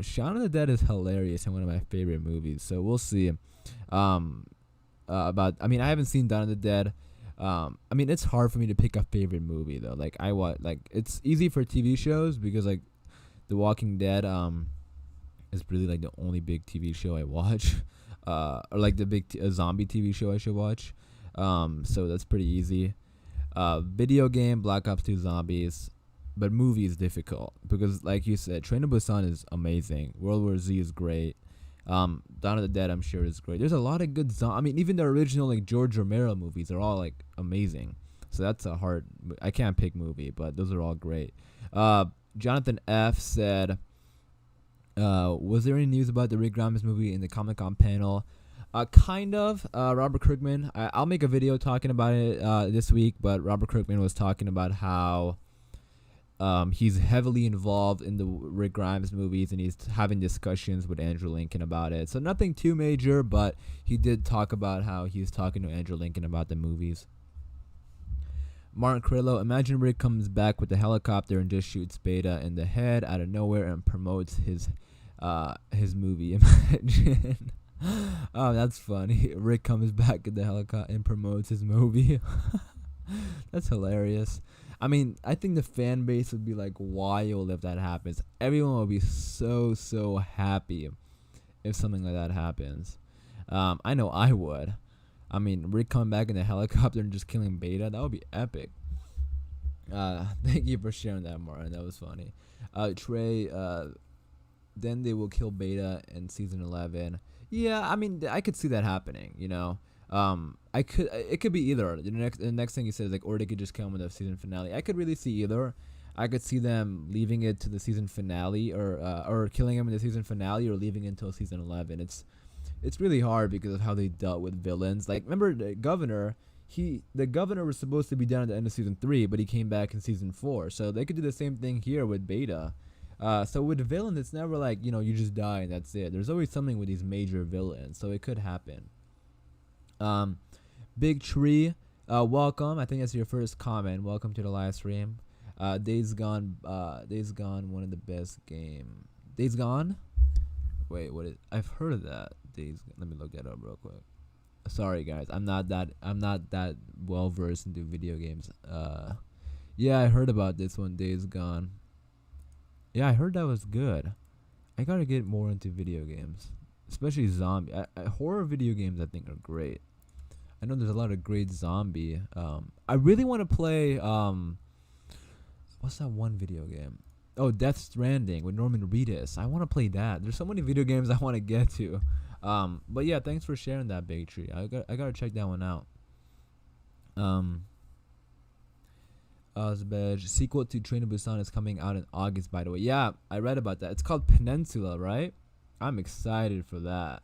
Shaun of the Dead is hilarious and one of my favorite movies. So we'll see. I haven't seen Dawn of the Dead. I mean, it's hard for me to pick a favorite movie though. Like it's easy for TV shows because like The Walking Dead is really like the only big TV show I watch. Or like the big zombie TV show I should watch. So that's pretty easy. Video game, Black Ops 2 Zombies, but movie is difficult because, like you said, Train to Busan is amazing. World War Z is great. Dawn of the Dead, I'm sure, is great. There's a lot of good I mean, even the original like George Romero movies are all like amazing. So that's a hard. I can't pick movie, but those are all great. Jonathan F said, "Was there any news about the Rick Grimes movie in the Comic-Con panel?" Kind of. Robert Kirkman. I'll make a video talking about it this week, but Robert Kirkman was talking about how he's heavily involved in the Rick Grimes movies, and he's having discussions with Andrew Lincoln about it. So nothing too major, but he did talk about how he's talking to Andrew Lincoln about the movies. Martin Crillo, imagine Rick comes back with the helicopter and just shoots Beta in the head out of nowhere and promotes his movie. Imagine. Oh, that's funny. Rick comes back in the helicopter and promotes his movie. That's hilarious. I mean, I think the fan base would be like wild if that happens. Everyone would be so happy if something like that happens. I know I would. I mean, Rick coming back in the helicopter and just killing Beta, that would be epic. Thank you for sharing that, Martin. That was funny. Trey, then they will kill Beta in season 11. Yeah, I mean, I could see that happening, you know. It could be either. The next thing he says, like, or they could just come with a season finale. I could really see either. I could see them leaving it to the season finale, or killing him in the season finale, or leaving it until season 11. It's really hard because of how they dealt with villains. Like, remember the governor? The governor was supposed to be down at the end of season 3, but he came back in season 4. So they could do the same thing here with Beta. So with the villains, it's never like, you just die and that's it. There's always something with these major villains, so it could happen. Big Tree, welcome. I think that's your first comment. Welcome to the live stream. Days Gone, one of the best game. Days Gone? Wait, what is? I've heard of that. Let me look that up real quick. Sorry guys, I'm not that well versed into video games. Yeah, I heard about this one, Days Gone. Yeah, I heard that was good. I gotta get more into video games, especially zombie. Horror video games I think are great. I know there's a lot of great zombie. I really want to play. What's that one video game? Oh, Death Stranding with Norman Reedus. I want to play that. There's so many video games I want to get to. But yeah, thanks for sharing that, Big Tree. I gotta check that one out. Ozbej, sequel to Train to Busan is coming out in August, by the way. Yeah, I read about that. It's called Peninsula, right? I'm excited for that.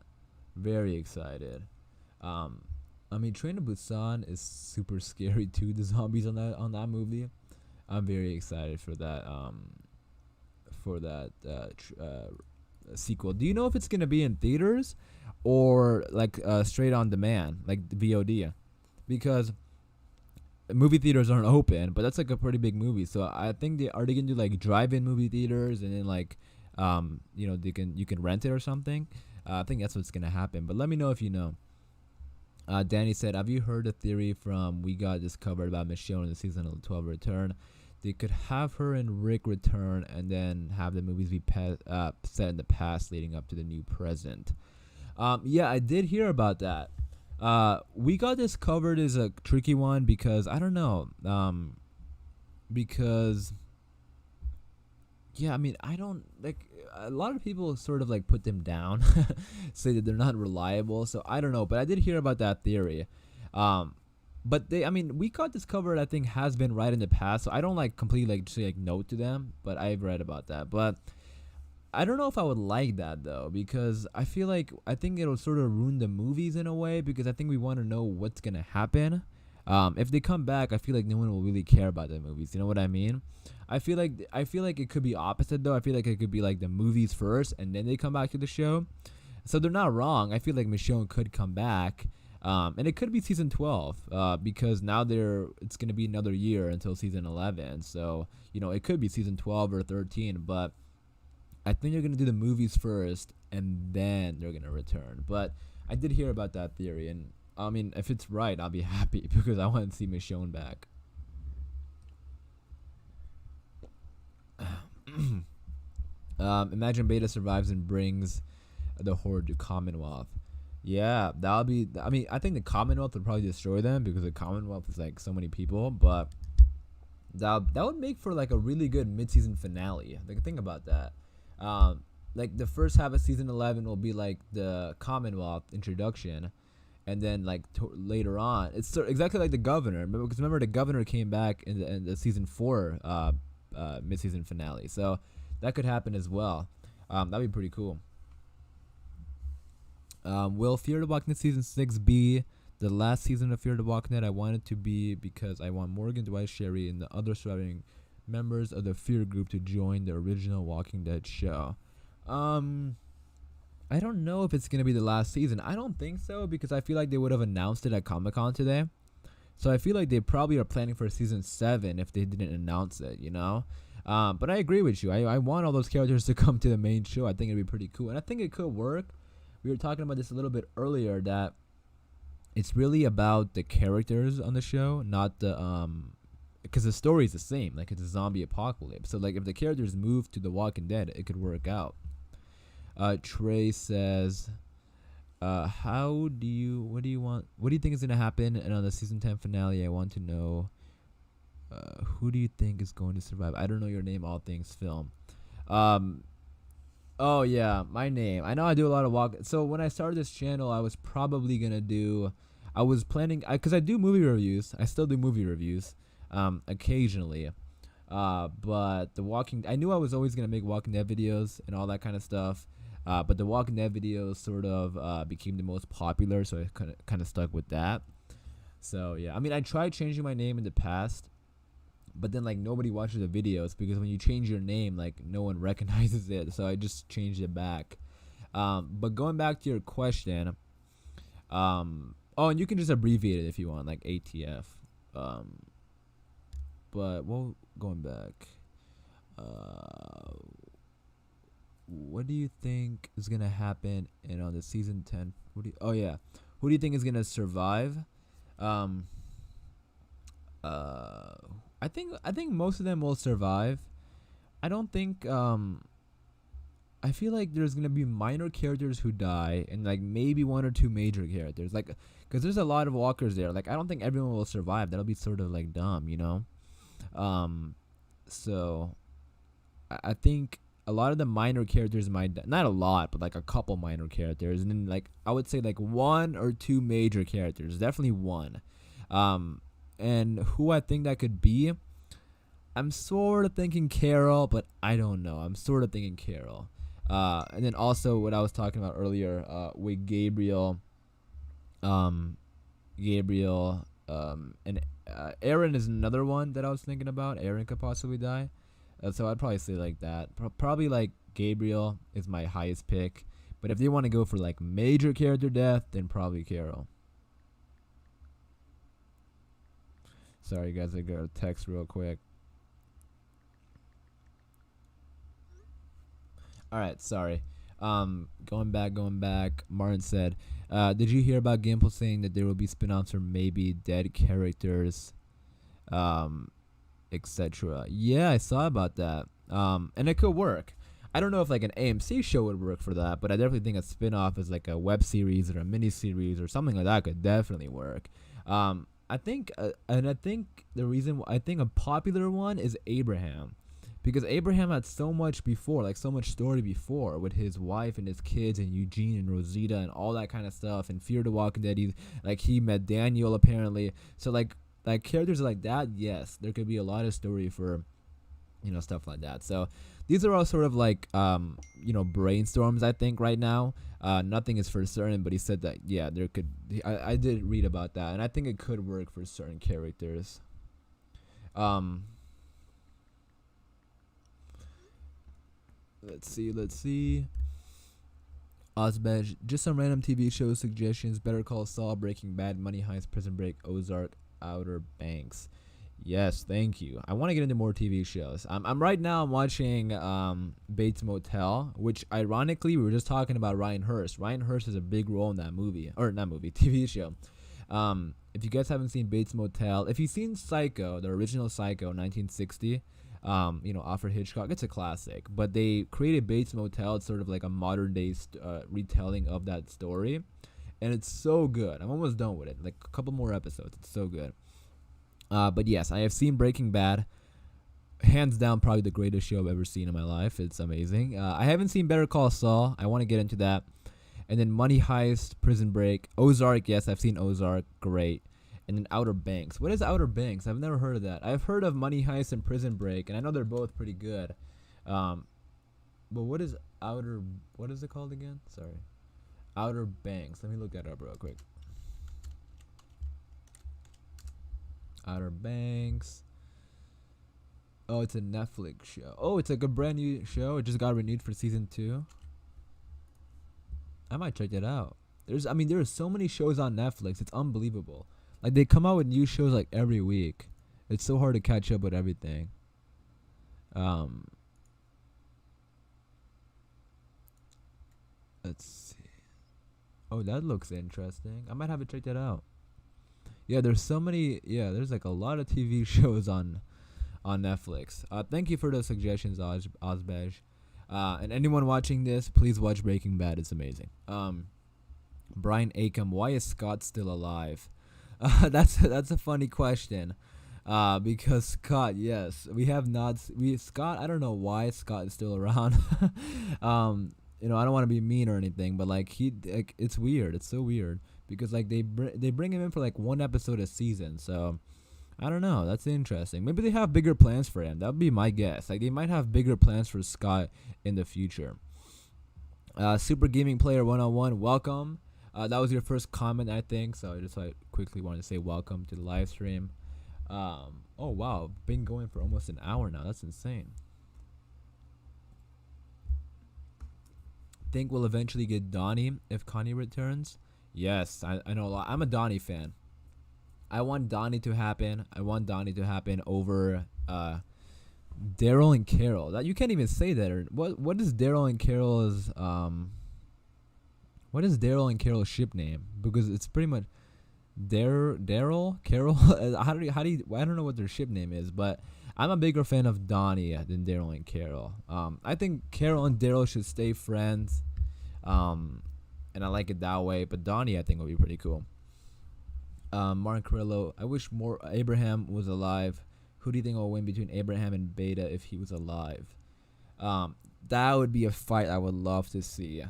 Very excited. I mean, Train to Busan is super scary too. The zombies on that movie. I'm very excited for that. Sequel. Do you know if it's gonna be in theaters or like straight on demand, like the VOD? Because movie theaters aren't open, but that's like a pretty big movie. So I think they gonna do like drive-in movie theaters, and then like you can rent it or something. I think that's what's gonna happen. But let me know if you know. Danny said, have you heard the theory from We Got Discovered about Michonne in the season 12 return? They could have her and Rick return and then have the movies be set in the past leading up to the new present. Yeah, I did hear about that. We Got Discovered is a tricky one because I don't know. Because yeah, I mean, I don't like a lot of people sort of like put them down, say that they're not reliable. So I don't know, but I did hear about that theory. But We Got Discovered, I think, has been right in the past. So I don't like completely like say like no to them, but I've read about that. But I don't know if I would like that though, because I think it'll sort of ruin the movies in a way, because I think we want to know what's gonna happen. If they come back, I feel like no one will really care about the movies. You know what I mean? I feel like it could be opposite though. I feel like it could be like the movies first and then they come back to the show. So they're not wrong. I feel like Michonne could come back, and it could be season 12, because now it's gonna be another year until season 11. So it could be season 12 or 13, but I think they're gonna do the movies first and then they're gonna return. But I did hear about that theory, and I mean, if it's right, I'll be happy because I want to see Michonne back. Imagine Beta survives and brings the Horde to Commonwealth. Yeah, that'll be. I mean, I think the Commonwealth would probably destroy them because the Commonwealth is like so many people. But that would make for like a really good mid-season finale. Like, think about that. Like the first half of season 11 will be like the Commonwealth introduction. And then, like, later on, it's exactly like the Governor. Because remember, the Governor came back in the season 4 mid-season finale. So that could happen as well. That'd be pretty cool. Will Fear the Walking Dead season 6 be the last season of Fear the Walking Dead? I want it to be because I want Morgan, Dwight, Sherry, and the other surviving members of the Fear group to join the original Walking Dead show. I don't know if it's going to be the last season. I don't think so, because I feel like they would have announced it at Comic-Con today. So I feel like they probably are planning for season 7 if they didn't announce it, But I agree with you. I want all those characters to come to the main show. I think it'd be pretty cool. And I think it could work. We were talking about this a little bit earlier, that it's really about the characters on the show, not the... Because the story is the same. Like, it's a zombie apocalypse. So, like, if the characters move to The Walking Dead, it could work out. Trey says, what do you think is going to happen? And on the season 10 finale, I want to know, who do you think is going to survive? I don't know your name, all things film. Oh yeah, my name. I know I do a lot of walk. So when I started this channel, I was probably going to do, I was planning, because I do movie reviews. I still do movie reviews, occasionally. But I knew I was always gonna make Walking Dead videos and all that kind of stuff. But the Walking Dead videos sort of became the most popular, so I kind of stuck with that. So yeah, I mean, I tried changing my name in the past, but then like nobody watches the videos because when you change your name, like no one recognizes it. So I just changed it back. But going back to your question, oh, and you can just abbreviate it if you want, like ATF. But well, going back, what do you think is gonna happen in on the season 10? Oh yeah, who do you think is gonna survive? Um, I think most of them will survive. I don't think I feel like there's gonna be minor characters who die and like maybe one or two major characters, like because there's a lot of walkers there. Like I don't think everyone will survive. That'll be sort of like dumb, you know. So I think a lot of the minor characters might not a lot, but like a couple minor characters, and then like I would say like one or two major characters, definitely one. And who I think that could be, I'm sort of thinking Carol, but I don't know. I'm sort of thinking Carol. And then also what I was talking about earlier, with Gabriel, and Aaron is another one that I was thinking about. Aaron could possibly die. So I'd probably say like that. Probably like Gabriel is my highest pick. But if they want to go for like major character death, then probably Carol. Sorry guys, I got a text real quick. Alright, sorry. Going back. Martin said, did you hear about Gimple saying that there will be spin-offs or maybe dead characters, etc.? Yeah, I saw about that. And it could work. I don't know if like an AMC show would work for that, but I definitely think a spin-off is like a web series or a mini series or something like that could definitely work. I think the reason I think a popular one is Abraham. Because Abraham had so much before, like so much story before with his wife and his kids and Eugene and Rosita and all that kind of stuff. And Fear the Walking Dead, he met Daniel apparently. So like characters like that, yes, there could be a lot of story for, stuff like that. So these are all sort of like, brainstorms, I think, right now. Nothing is for certain, but he said that, yeah, there could, I did read about that. And I think it could work for certain characters. Let's see. Ozbej, just some random TV show suggestions. Better Call Saul, Breaking Bad, Money Heist, Prison Break, Ozark, Outer Banks. Yes, thank you. I want to get into more TV shows. I'm right now I'm watching Bates Motel, which ironically we were just talking about Ryan Hurst. Ryan Hurst has a big role in that movie, or not movie, TV show. If you guys haven't seen Bates Motel, if you've seen Psycho, the original Psycho, 1960. Alfred Hitchcock, it's a classic, but they created Bates Motel. It's sort of like a modern day retelling of that story, and it's so good. I'm almost done with it, like a couple more episodes. It's so good. But yes, I have seen Breaking Bad, hands down probably the greatest show I've ever seen in my life. It's amazing. I haven't seen Better Call Saul. I want to get into that. And then Money Heist, Prison Break, Ozark. Yes, I've seen Ozark. Great. And then Outer Banks. What is Outer Banks? I've never heard of that. I've heard of Money Heist and Prison Break, and I know they're both pretty good. But what is it called again? Sorry. Outer Banks. Let me look that up real quick. Outer Banks. Oh, it's a Netflix show. Oh, it's like a brand new show. It just got renewed for season 2. I might check it out. There are so many shows on Netflix. It's unbelievable. Like, they come out with new shows, like, every week. It's so hard to catch up with everything. Let's see. Oh, that looks interesting. I might have to check that out. Yeah, there's like a lot of TV shows on Netflix. Thank you for the suggestions, Ozbej. And anyone watching this, please watch Breaking Bad. It's amazing. Brian Acom, why is Scott still alive? That's a funny question. Because Scott, yes, Scott. I don't know why Scott is still around. I don't want to be mean or anything, but it's weird. It's so weird because like they bring him in for like one episode a season. So I don't know. That's interesting. Maybe they have bigger plans for him. That would be my guess. Like they might have bigger plans for Scott in the future. Super Gaming Player 101, welcome. That was your first comment, I think. So I just quickly wanted to say welcome to the live stream. Oh wow, been going for almost an hour now. That's insane. Think we'll eventually get Donnie if Connie returns. Yes, I know a lot. I'm a Donnie fan. I want Donnie to happen. I want Donnie to happen over Daryl and Carol. That you can't even say that. Or what is Daryl and Carol's what is Daryl and Carol's ship name? Because it's pretty much Daryl Carol. how do you I don't know what their ship name is, but I'm a bigger fan of Donnie than Daryl and Carol. I think Carol and Daryl should stay friends. And I like it that way. But Donnie, I think, would be pretty cool. Mark Carrillo, I wish more Abraham was alive. Who do you think will win between Abraham and Beta if he was alive? That would be a fight I would love to see.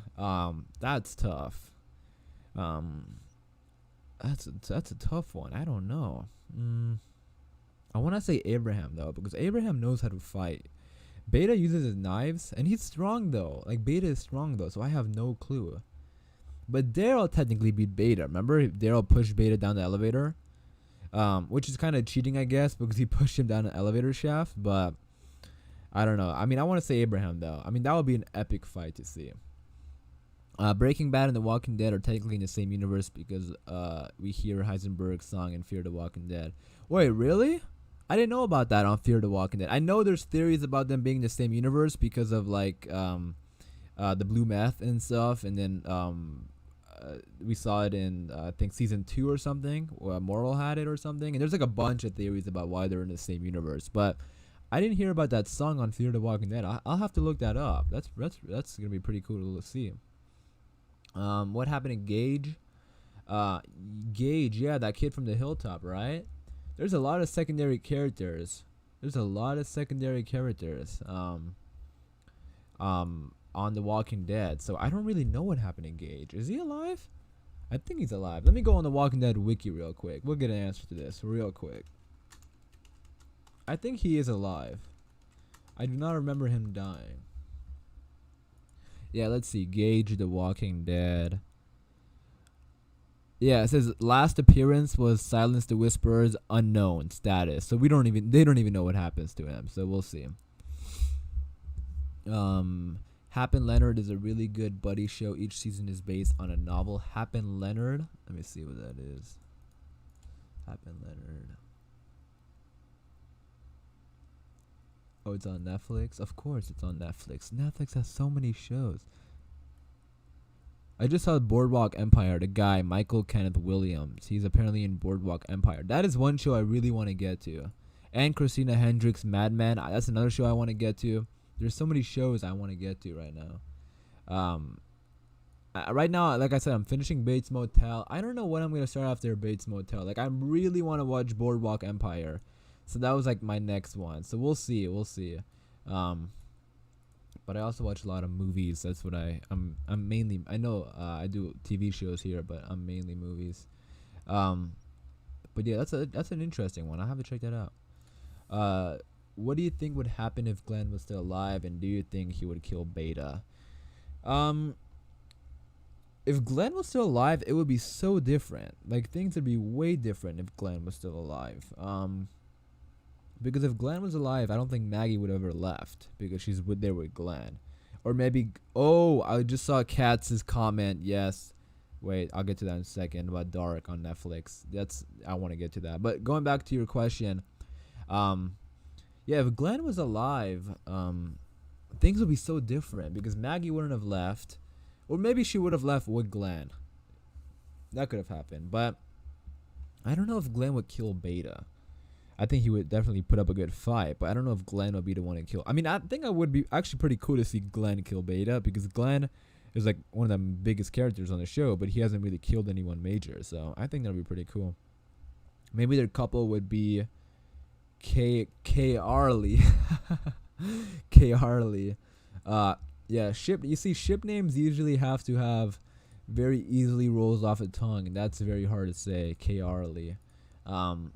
That's tough. That's a tough one. I don't know. I want to say Abraham though, because Abraham knows how to fight. Beta uses his knives, and he's strong though. Like Beta is strong though, so I have no clue. But Daryl technically beat Beta. Remember, Daryl pushed Beta down the elevator, which is kind of cheating, I guess, because he pushed him down an elevator shaft. But I don't know. I mean, I want to say Abraham though. I mean, that would be an epic fight to see. Breaking Bad and The Walking Dead are technically in the same universe because we hear Heisenberg's song in Fear the Walking Dead. Wait, really? I didn't know about that on Fear the Walking Dead. I know there's theories about them being the same universe because of like the blue meth and stuff, and then we saw it in I think season 2 or something, where Moral had it or something, and there's like a bunch of theories about why they're in the same universe. But I didn't hear about that song on Fear the Walking Dead. I'll have to look that up. That's gonna be pretty cool to see. What happened to Gage? Gage, yeah, that kid from the hilltop, right? There's a lot of secondary characters. On The Walking Dead. So I don't really know what happened to Gage. Is he alive? I think he's alive. Let me go on the Walking Dead wiki real quick. We'll get an answer to this real quick. I think he is alive. I do not remember him dying. Yeah, let's see. Gage, The Walking Dead. Yeah, it says last appearance was Silence the Whisperers, unknown status. So they don't even know what happens to him. So we'll see. Hap and Leonard is a really good buddy show. Each season is based on a novel. Hap and Leonard. Let me see what that is. Hap and Leonard. Oh, it's on Netflix? Of course it's on Netflix. Netflix has so many shows. I just saw Boardwalk Empire, the guy, Michael Kenneth Williams. He's apparently in Boardwalk Empire. That is one show I really want to get to. And Christina Hendricks, Mad Men. That's another show I want to get to. There's so many shows I want to get to right now. Right now, like I said, I'm finishing Bates Motel. I don't know when I'm going to start after Bates Motel. Like, I really want to watch Boardwalk Empire. So that was like my next one. So we'll see. But I also watch a lot of movies. That's what I'm mainly. I know I do TV shows here, but I'm mainly movies. But yeah, that's an interesting one. I'll have to check that out. What do you think would happen if Glenn was still alive, and do you think he would kill Beta? If Glenn was still alive, it would be so different. Like, things would be way different if Glenn was still alive. Because if Glenn was alive, I don't think Maggie would have ever left because she's there with Glenn. Or maybe, I just saw Katz's comment. Yes. Wait, I'll get to that in a second about Dark on Netflix. I want to get to that. But going back to your question, yeah, if Glenn was alive, things would be so different because Maggie wouldn't have left. Or maybe she would have left with Glenn. That could have happened. But I don't know if Glenn would kill Beta. I think he would definitely put up a good fight, but I don't know if Glenn would be the one to kill. I mean, I think it would be actually pretty cool to see Glenn kill Beta because Glenn is like one of the biggest characters on the show, but he hasn't really killed anyone major. So I think that would be pretty cool. Maybe their couple would be K Harley. K Harley. Yeah, ship names usually have to have very easily rolls off the tongue, and that's very hard to say. Carly. Um,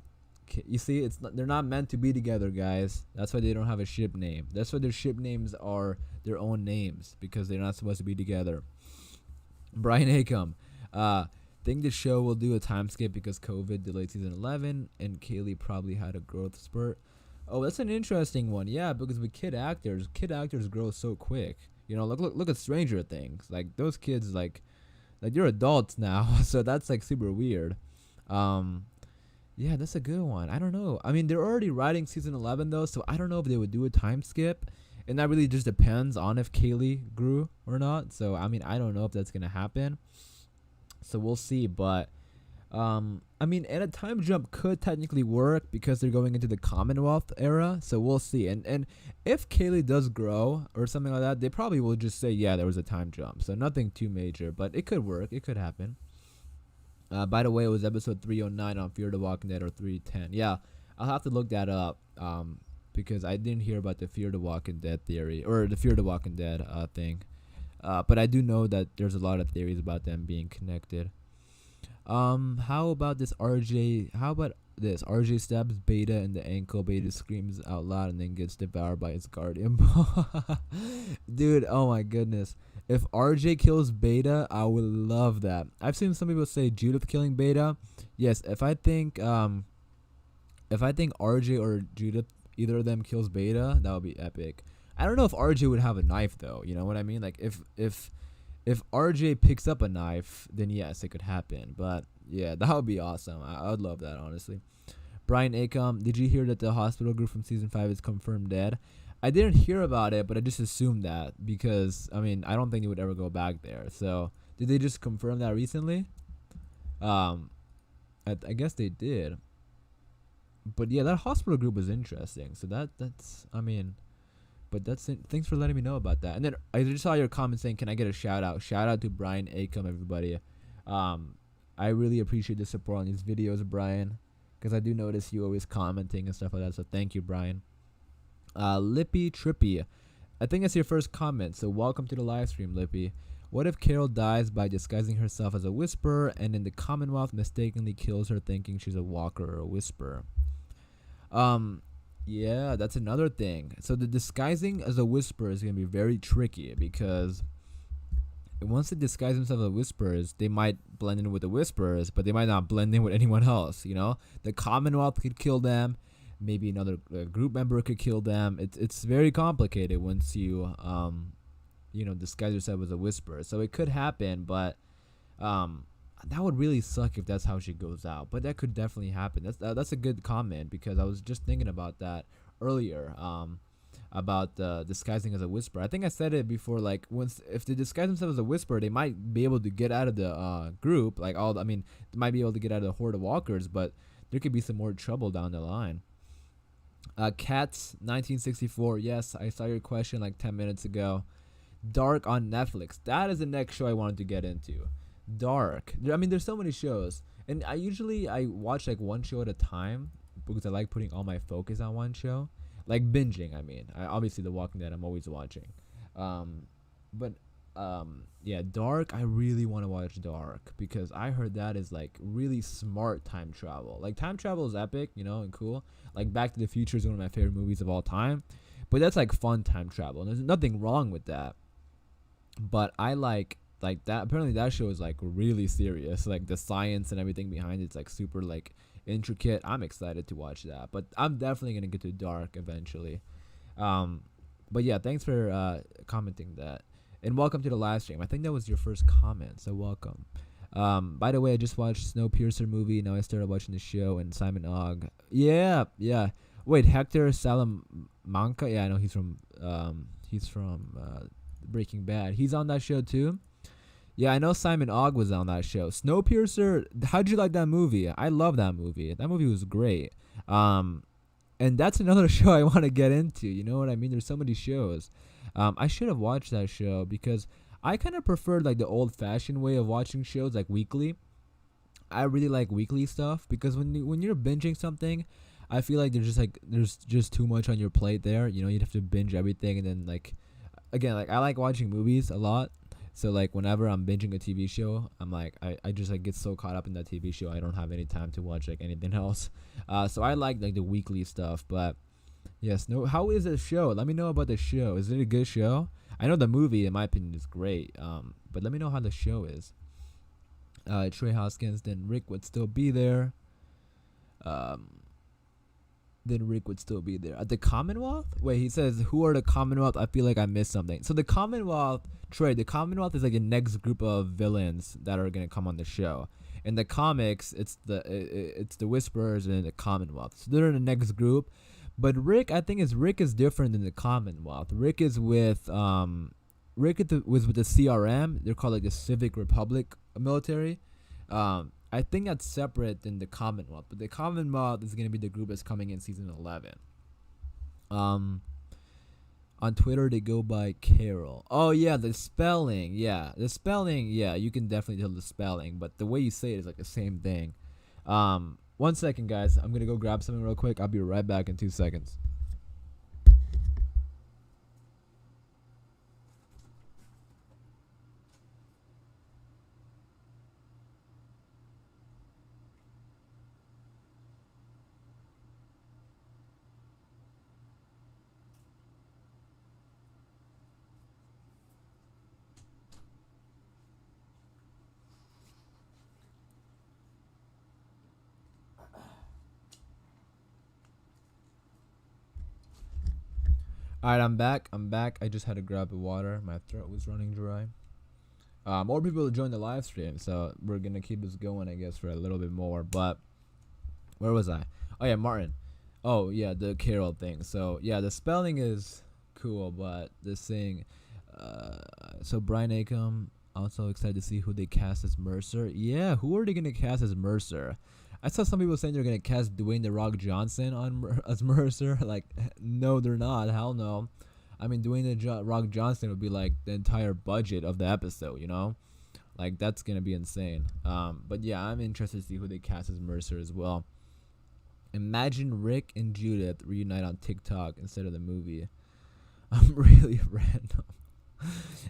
you see, they're not meant to be together, guys. That's why they don't have a ship name. That's why their ship names are their own names, because they're not supposed to be together. Brian Acom. Think the show will do a time skip because COVID delayed season 11, and Kaylee probably had a growth spurt. Oh, that's an interesting one. Yeah, because with kid actors grow so quick. You know, look at Stranger Things. Like those kids, like they're adults now, so that's like super weird. Yeah, that's a good one. I don't know. I mean, they're already writing season 11 though, so I don't know if they would do a time skip, and that really just depends on if Kaylee grew or not. So I mean, I don't know if that's gonna happen. So we'll see, but I mean, and a time jump could technically work because they're going into the Commonwealth era. So we'll see. And if Kaylee does grow or something like that, they probably will just say, yeah, there was a time jump. So nothing too major, but it could work. It could happen. By the way, it was episode 309 on Fear the Walking Dead, or 310. Yeah, I'll have to look that up because I didn't hear about the Fear the Walking Dead theory, or the Fear the Walking Dead thing. But I do know that there's a lot of theories about them being connected. How about this RJ? How about this? RJ stabs Beta in the ankle. Beta screams out loud and then gets devoured by his guardian. Dude, oh my goodness. If RJ kills Beta, I would love that. I've seen some people say Judith killing Beta. Yes, if I think RJ or Judith, either of them kills Beta, that would be epic. I don't know if RJ would have a knife though. You know what I mean? Like if RJ picks up a knife, then yes, it could happen. But yeah, that would be awesome. I would love that, honestly. Brian Acom, did you hear that the hospital group from season 5 is confirmed dead? I didn't hear about it, but I just assumed that because, I mean, I don't think they would ever go back there. So did they just confirm that recently? I guess they did. But yeah, that hospital group was interesting. So that's, I mean... But that's it. Thanks for letting me know about that. And then I just saw your comment saying, can I get a shout out? Shout out to Brian Acom, everybody. I really appreciate the support on these videos, Brian, because I do notice you always commenting and stuff like that. So thank you, Brian. Lippy Trippy, I think that's your first comment. So welcome to the live stream, Lippy. What if Carol dies by disguising herself as a whisperer and in the Commonwealth mistakenly kills her thinking she's a walker or a whisperer? Yeah, that's another thing. So the disguising as a whisperer is going to be very tricky because once they disguise themselves as whisperers, they might blend in with the whisperers, but they might not blend in with anyone else, you know? The Commonwealth could kill them. Maybe another group member could kill them. It's very complicated once you, disguise yourself as a whisperer. So it could happen, but that would really suck if that's how she goes out. But that could definitely happen. That's a good comment because I was just thinking about that earlier. About disguising as a whisperer. I think I said it before. Like if they disguise themselves as a whisperer, they might be able to get out of the group. They might be able to get out of the horde of walkers. But there could be some more trouble down the line. Cats 1964. Yes, I saw your question like 10 minutes ago. Dark on Netflix. That is the next show I wanted to get into. Dark. I mean, there's so many shows, and I watch like one show at a time because I like putting all my focus on one show, like binging. I mean, obviously The Walking Dead I'm always watching, yeah, Dark. I really want to watch Dark because I heard that is like really smart time travel. Like time travel is epic, and cool. Like Back to the Future is one of my favorite movies of all time, but that's like fun time travel, and there's nothing wrong with that. But I like that. Apparently that show is like really serious, like the science and everything behind it's like super like intricate. I'm excited to watch that, but I'm definitely gonna get to Dark eventually. But yeah, thanks for commenting that, and welcome to the live stream. I think that was your first comment, so welcome. By the way, I just watched Snowpiercer movie. Now I started watching the show, and Simon Ogg. Yeah. Wait, Hector Salamanca. Yeah, I know he's from Breaking Bad. He's on that show too. Yeah, I know Simon Ogg was on that show. Snowpiercer, how'd you like that movie? I love that movie. That movie was great. And that's another show I want to get into. You know what I mean? There's so many shows. I should have watched that show because I kind of preferred like the old-fashioned way of watching shows, like weekly. I really like weekly stuff because when you're binging something, I feel like there's just too much on your plate there. You'd have to binge everything, and then again, I like watching movies a lot. So like whenever I'm binging a TV show, I'm like I just like get so caught up in that TV show I don't have any time to watch like anything else. So I like the weekly stuff, but yes, no. How is the show? Let me know about the show. Is it a good show? I know the movie, in my opinion, is great. But let me know how the show is. Trey Hoskins, then Rick would still be there. Um, then Rick would still be there. At the Commonwealth? Wait, he says, who are the Commonwealth? I feel like I missed something. So the Commonwealth, Trey, the Commonwealth is like the next group of villains that are gonna come on the show. In the comics, it's the Whisperers and the Commonwealth. So they're in the next group. But Rick, I think Rick is different than the Commonwealth. Rick is with was with the CRM. They're called like the Civic Republic military. I think that's separate than the Commonwealth, but the Commonwealth is gonna be the group that's coming in season 11. On Twitter they go by Carol. Oh yeah, the spelling. Yeah, the spelling. Yeah, you can definitely tell the spelling, but the way you say it is like the same thing. 1 second, guys. I'm gonna go grab something real quick. I'll be right back in 2 seconds. All right, I'm back. I just had to grab the water. My throat was running dry. More people joined the live stream, so we're gonna keep this going, I guess, for a little bit more. But where was I? Oh yeah, Martin. Oh yeah, the Carol thing. So yeah, the spelling is cool, but this thing. So Brian Acom. Also excited to see who they cast as Mercer. Yeah, who are they gonna cast as Mercer? I saw some people saying they're gonna cast Dwayne the Rock Johnson on as Mercer. Like, no, they're not. Hell no. I mean, Dwayne the Rock Johnson would be like the entire budget of the episode. You know, like that's gonna be insane. But yeah, I'm interested to see who they cast as Mercer as well. Imagine Rick and Judith reunite on TikTok instead of the movie. I'm really random.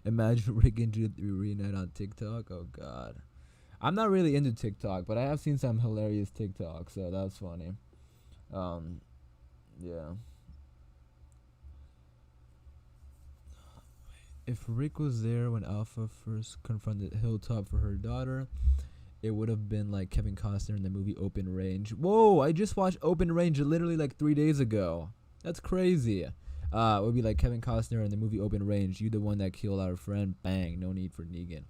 Imagine Rick and Judith reunite on TikTok. Oh God. I'm not really into TikTok, but I have seen some hilarious TikTok, so that's funny. Yeah. If Rick was there when Alpha first confronted Hilltop for her daughter, it would have been like Kevin Costner in the movie Open Range. Whoa, I just watched Open Range literally like 3 days ago. That's crazy. It would be like Kevin Costner in the movie Open Range. You the one that killed our friend. Bang. No need for Negan.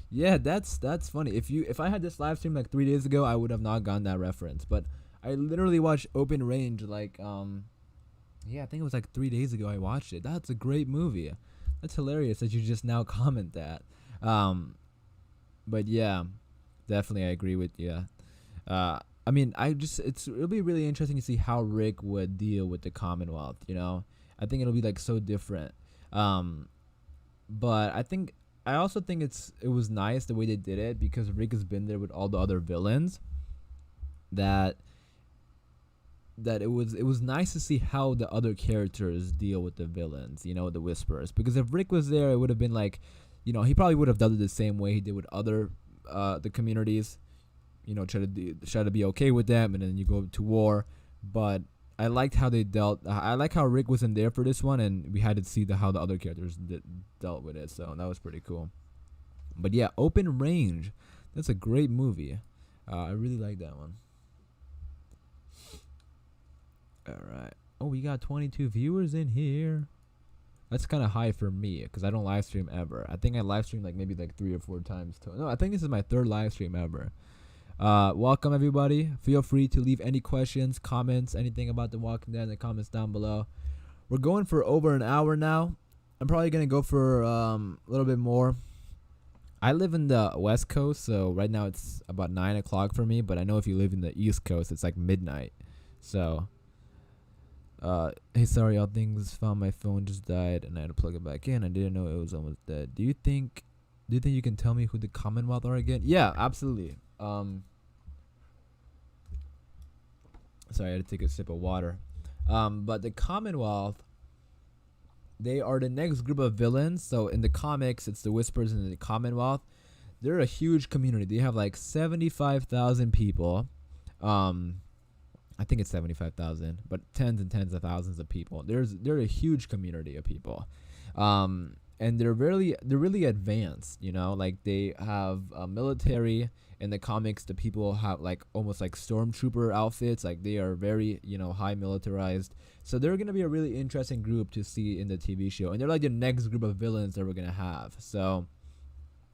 Yeah, that's funny. If I had this live stream like 3 days ago, I would have not gotten that reference. But I literally watched Open Range like yeah, I think it was like 3 days ago I watched it. That's a great movie. That's hilarious that you just now comment that. But yeah, definitely I agree with you. I mean, it'll be really interesting to see how Rick would deal with the Commonwealth, you know? I think it'll be like so different. But I also think it was nice the way they did it because Rick has been there with all the other villains. That it was nice to see how the other characters deal with the villains, you know, the Whisperers. Because if Rick was there, it would have been like, you know, he probably would have done it the same way he did with other the communities. You know, try to be okay with them, and then you go to war. But I liked how they dealt. I like how Rick wasn't there for this one, and we had to see how the other characters dealt with it. So that was pretty cool. But yeah, Open Range, that's a great movie. I really like that one. All right. Oh, we got 22 viewers in here. That's kind of high for me because I don't live stream ever. I think I live stream like maybe like 3 or 4 times. No, I think this is my 3rd live stream ever. Welcome everybody. Feel free to leave any questions, comments, anything about The Walking Dead in the comments down below. We're going for over an hour now. I'm probably gonna go for a little bit more. I live in the West Coast, so right now it's about 9 o'clock for me. But I know if you live in the East Coast, it's like midnight. So, hey, sorry, all things found my phone just died and I had to plug it back in. I didn't know it was almost dead. Do you think you can tell me who the Commonwealth are again? Yeah, absolutely. Sorry, I had to take a sip of water. But the Commonwealth, They are the next group of villains. So in the comics, it's the Whispers in the Commonwealth. They're a huge community. They have like 75,000 people. I think it's 75,000, but tens and tens of thousands of people. They're a huge community of people, and they're really advanced. Like they have a military. In the comics, the people have like almost like stormtrooper outfits. Like they are very high militarized. So they're gonna be a really interesting group to see in the TV show, and they're like the next group of villains that we're gonna have. So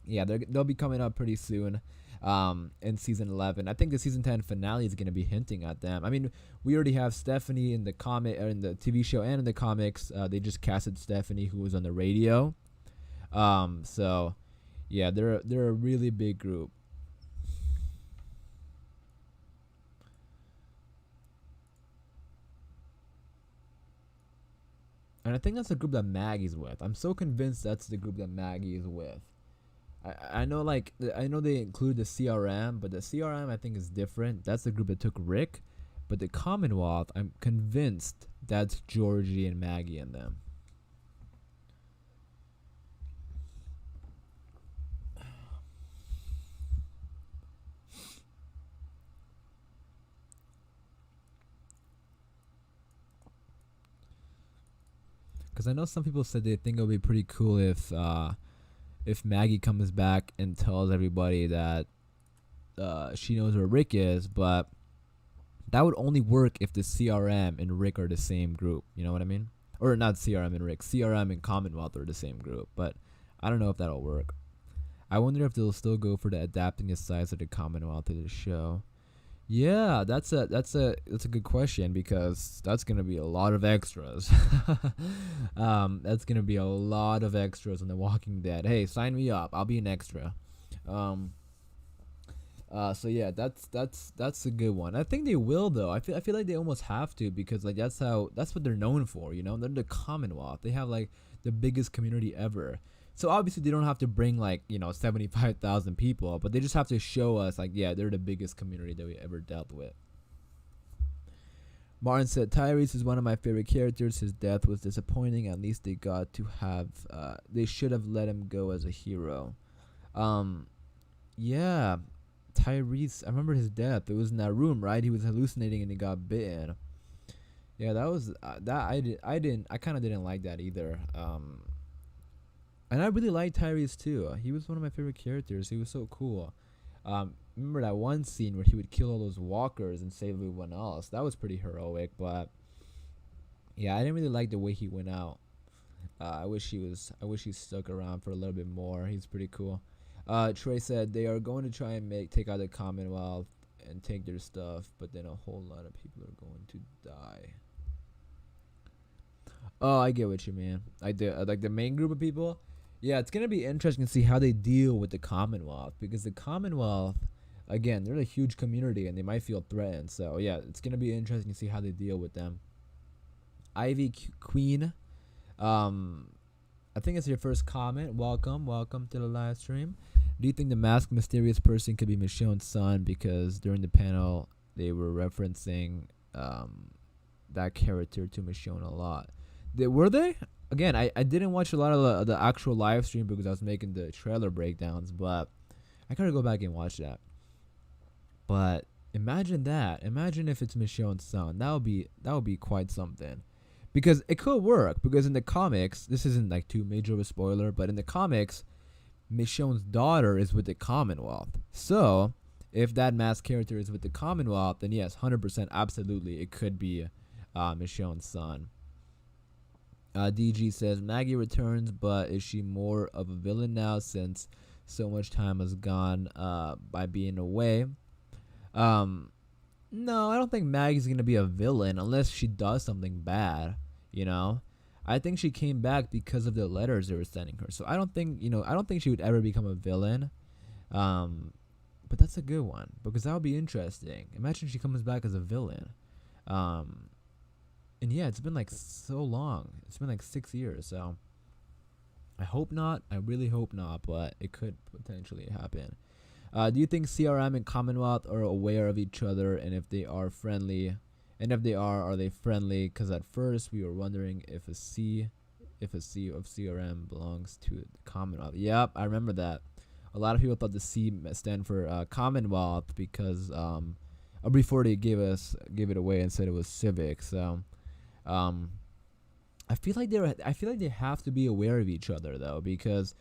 yeah, they'll be coming up pretty soon. In season 11, I think the season 10 finale is gonna be hinting at them. I mean, we already have Stephanie in the comic or in the TV show and in the comics. They just casted Stephanie, who was on the radio. So yeah, they're a really big group. And I think that's the group that Maggie's with. I'm so convinced that's the group that Maggie is with. I know I know they include the CRM, but the CRM I think is different. That's the group that took Rick, but the Commonwealth, I'm convinced that's Georgie and Maggie and them. Because I know some people said they think it would be pretty cool if Maggie comes back and tells everybody that she knows where Rick is, but that would only work if the CRM and Rick are the same group. You know what I mean? Or not CRM and Rick. CRM and Commonwealth are the same group, but I don't know if that'll work. I wonder if they'll still go for the adapting the size of the Commonwealth to the show. Yeah, that's a good question because that's gonna be a lot of extras. That's gonna be a lot of extras on The Walking Dead. Hey, sign me up. I'll be an extra. Um. So yeah, that's a good one. I think they will though. I feel like they almost have to because like that's what they're known for. They're the Commonwealth. They have like the biggest community ever. So obviously they don't have to bring like 75,000 people, but they just have to show us like yeah they're the biggest community that we ever dealt with. Martin said Tyrese is one of my favorite characters. His death was disappointing. At least they got to have. They should have let him go as a hero. Yeah, Tyrese. I remember his death. It was in that room, right? He was hallucinating and he got bitten. Yeah, that was that. I kind of didn't like that either. And I really liked Tyrese too. He was one of my favorite characters. He was so cool. Remember that one scene where he would kill all those walkers and save everyone else? That was pretty heroic. But yeah, I didn't really like the way he went out. I wish he stuck around for a little bit more. He's pretty cool. Trey said they are going to try and take out the Commonwealth and take their stuff, but then a whole lot of people are going to die. Oh, I get what you mean. I do. Like the main group of people. Yeah, it's gonna be interesting to see how they deal with the Commonwealth because the Commonwealth, again, they're a huge community and they might feel threatened. So yeah, it's gonna be interesting to see how they deal with them. Ivy Queen, I think it's your first comment. Welcome to the live stream. Do you think the masked mysterious person could be Michonne's son? Because during the panel they were referencing that character to Michonne a lot. Were they? Again, I didn't watch a lot of the actual live stream because I was making the trailer breakdowns, but I gotta go back and watch that. But imagine that. Imagine if it's Michonne's son. That would be quite something. Because it could work. Because in the comics, this isn't like too major of a spoiler, but in the comics, Michonne's daughter is with the Commonwealth. So if that masked character is with the Commonwealth, then yes, 100%, absolutely, it could be Michonne's son. DG says Maggie returns, but is she more of a villain now since so much time has gone by being away? No, I don't think Maggie's gonna be a villain unless she does something bad. I think she came back because of the letters they were sending her. So I don't think she would ever become a villain. But that's a good one because that would be interesting. Imagine she comes back as a villain. And yeah, it's been like so long. It's been like 6 years. So I hope not. I really hope not. But it could potentially happen. Do you think CRM and Commonwealth are aware of each other, and if they are friendly? And if they are they friendly? Because at first we were wondering if a C if a C of CRM belongs to the Commonwealth. Yep, I remember that. A lot of people thought the C stand for Commonwealth because before they gave it away and said it was civic. So I feel like they have to be aware of each other though, because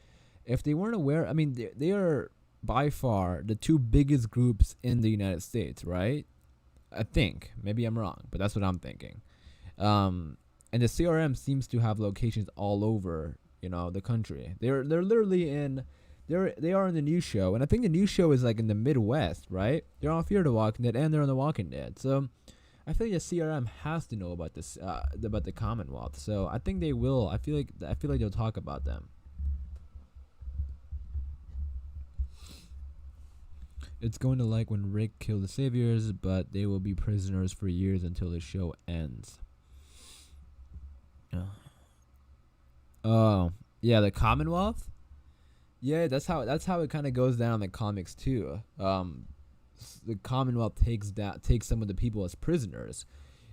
if they weren't aware, I mean they are by far the two biggest groups in the United States, right? I think. Maybe I'm wrong, but that's what I'm thinking. And the CRM seems to have locations all over, the country. They're literally they are in the news show, and I think the news show is like in the Midwest, right? They're on Fear the Walking Dead, and they're on The Walking Dead. So I feel like the CRM has to know about this, about the Commonwealth. So I think they will. I feel like they'll talk about them. It's going to like when Rick killed the Saviors, but they will be prisoners for years until the show ends. Oh, yeah, the Commonwealth. Yeah, that's how it kind of goes down in the comics too. The Commonwealth takes some of the people as prisoners.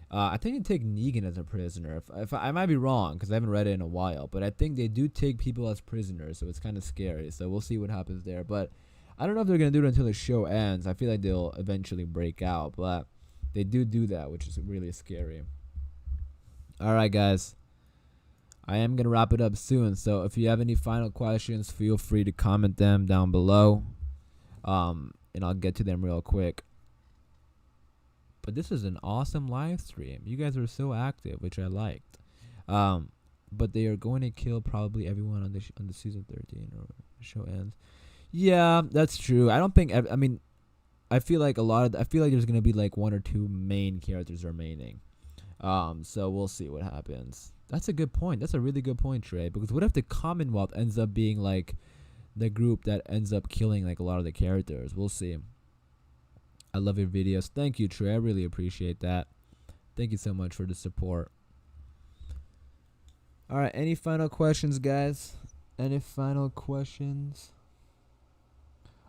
I think they take Negan as a prisoner. If I might be wrong because I haven't read it in a while, but I think they do take people as prisoners, so it's kind of scary. So we'll see what happens there. But I don't know if they're gonna do it until the show ends. I feel like they'll eventually break out, but they do that, which is really scary. All right, guys. I am going to wrap it up soon, so if you have any final questions, feel free to comment them down below, and I'll get to them real quick. But this is an awesome live stream. You guys are so active, which I liked. But they are going to kill probably everyone on the season 13 or the show ends. Yeah, that's true. I don't think. I feel like there's going to be like one or two main characters remaining. So we'll see what happens. That's a good point. That's a really good point, Trey. Because what if the Commonwealth ends up being like the group that ends up killing like a lot of the characters? We'll see. I love your videos. Thank you, Trey. I really appreciate that. Thank you so much for the support. All right. Any final questions, guys? Any final questions?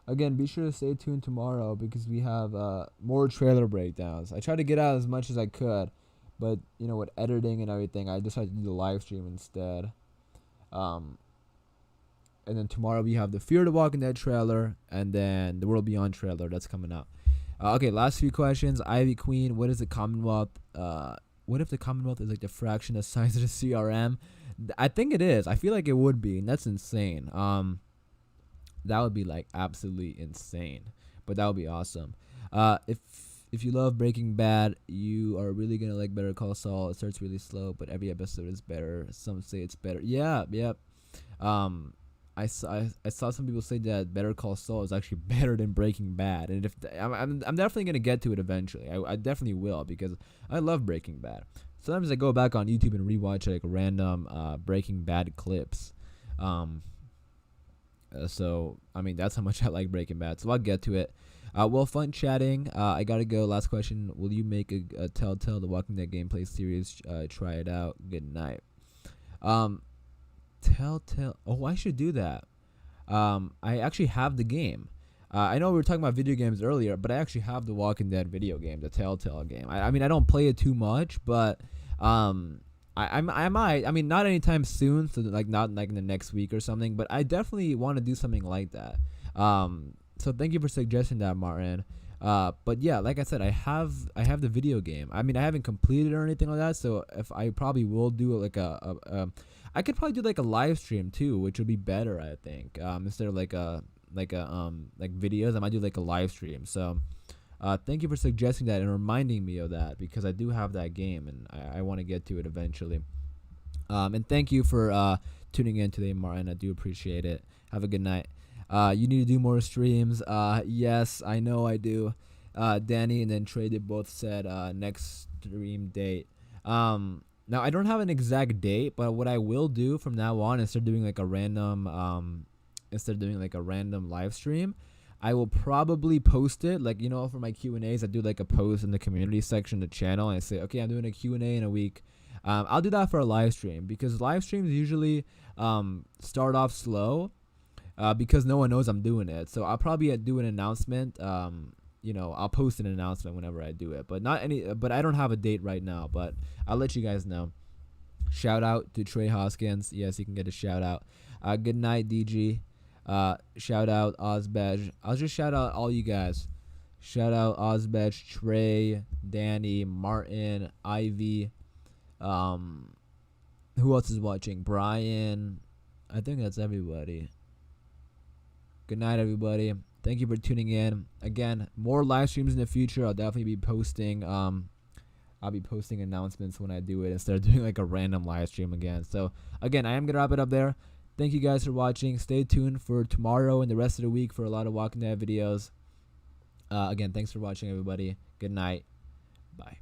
Again, be sure to stay tuned tomorrow because we have more trailer breakdowns. I tried to get out as much as I could. But, with editing and everything, I decided to do the live stream instead. And then tomorrow we have the Fear the Walking Dead trailer and then the World Beyond trailer that's coming out. Okay, last few questions. Ivy Queen, what is the Commonwealth? What if the Commonwealth is like the fraction the size of the CRM? I think it is. I feel like it would be, and that's insane. That would be like absolutely insane. But that would be awesome. If you love Breaking Bad, you are really gonna like Better Call Saul. It starts really slow, but every episode is better. Some say it's better. Yeah. I saw some people say that Better Call Saul is actually better than Breaking Bad, and I'm definitely gonna get to it eventually. I definitely will because I love Breaking Bad. Sometimes I go back on YouTube and rewatch like random Breaking Bad clips. So that's how much I like Breaking Bad. So I'll get to it. Well, fun chatting. I gotta go. Last question: will you make a Telltale The Walking Dead gameplay series? Try it out. Good night. Telltale. Oh, I should do that. I actually have the game. I know we were talking about video games earlier, but I actually have the Walking Dead video game, the Telltale game. I don't play it too much, but I might. Not anytime soon. So not like in the next week or something. But I definitely want to do something like that. So thank you for suggesting that, Martin. But yeah, like I said, I have the video game. I haven't completed it or anything like that. So if I probably will do like I could probably do like a live stream too, which would be better, I think. Instead of like videos, I might do like a live stream. So, thank you for suggesting that and reminding me of that because I do have that game and I want to get to it eventually. And thank you for tuning in today, Martin. I do appreciate it. Have a good night. You need to do more streams. Yes, I know I do. Danny and then Trey, they both said next stream date. Now I don't have an exact date, but what I will do from now on, instead of doing like a random live stream, I will probably post it. Like, for my Q&As, I do like a post in the community section of the channel, and I say, okay, I'm doing a Q&A in a week. I'll do that for a live stream because live streams usually start off slow. Because no one knows I'm doing it. So I'll probably do an announcement. I'll post an announcement whenever I do it. But I don't have a date right now, but I'll let you guys know. Shout out to Trey Hoskins. Yes, you can get a shout out. Good night, DG. Shout out Ozbej. I'll just shout out all you guys. Shout out Ozbej, Trey, Danny, Martin, Ivy. Who else is watching? Brian. I think that's everybody. Good night, everybody. Thank you for tuning in. Again, more live streams in the future. I'll definitely be posting. I'll be posting announcements when I do it instead of doing like a random live stream again. So again, I am gonna wrap it up there. Thank you guys for watching. Stay tuned for tomorrow and the rest of the week for a lot of Walking Dead videos. Again, thanks for watching, everybody. Good night. Bye.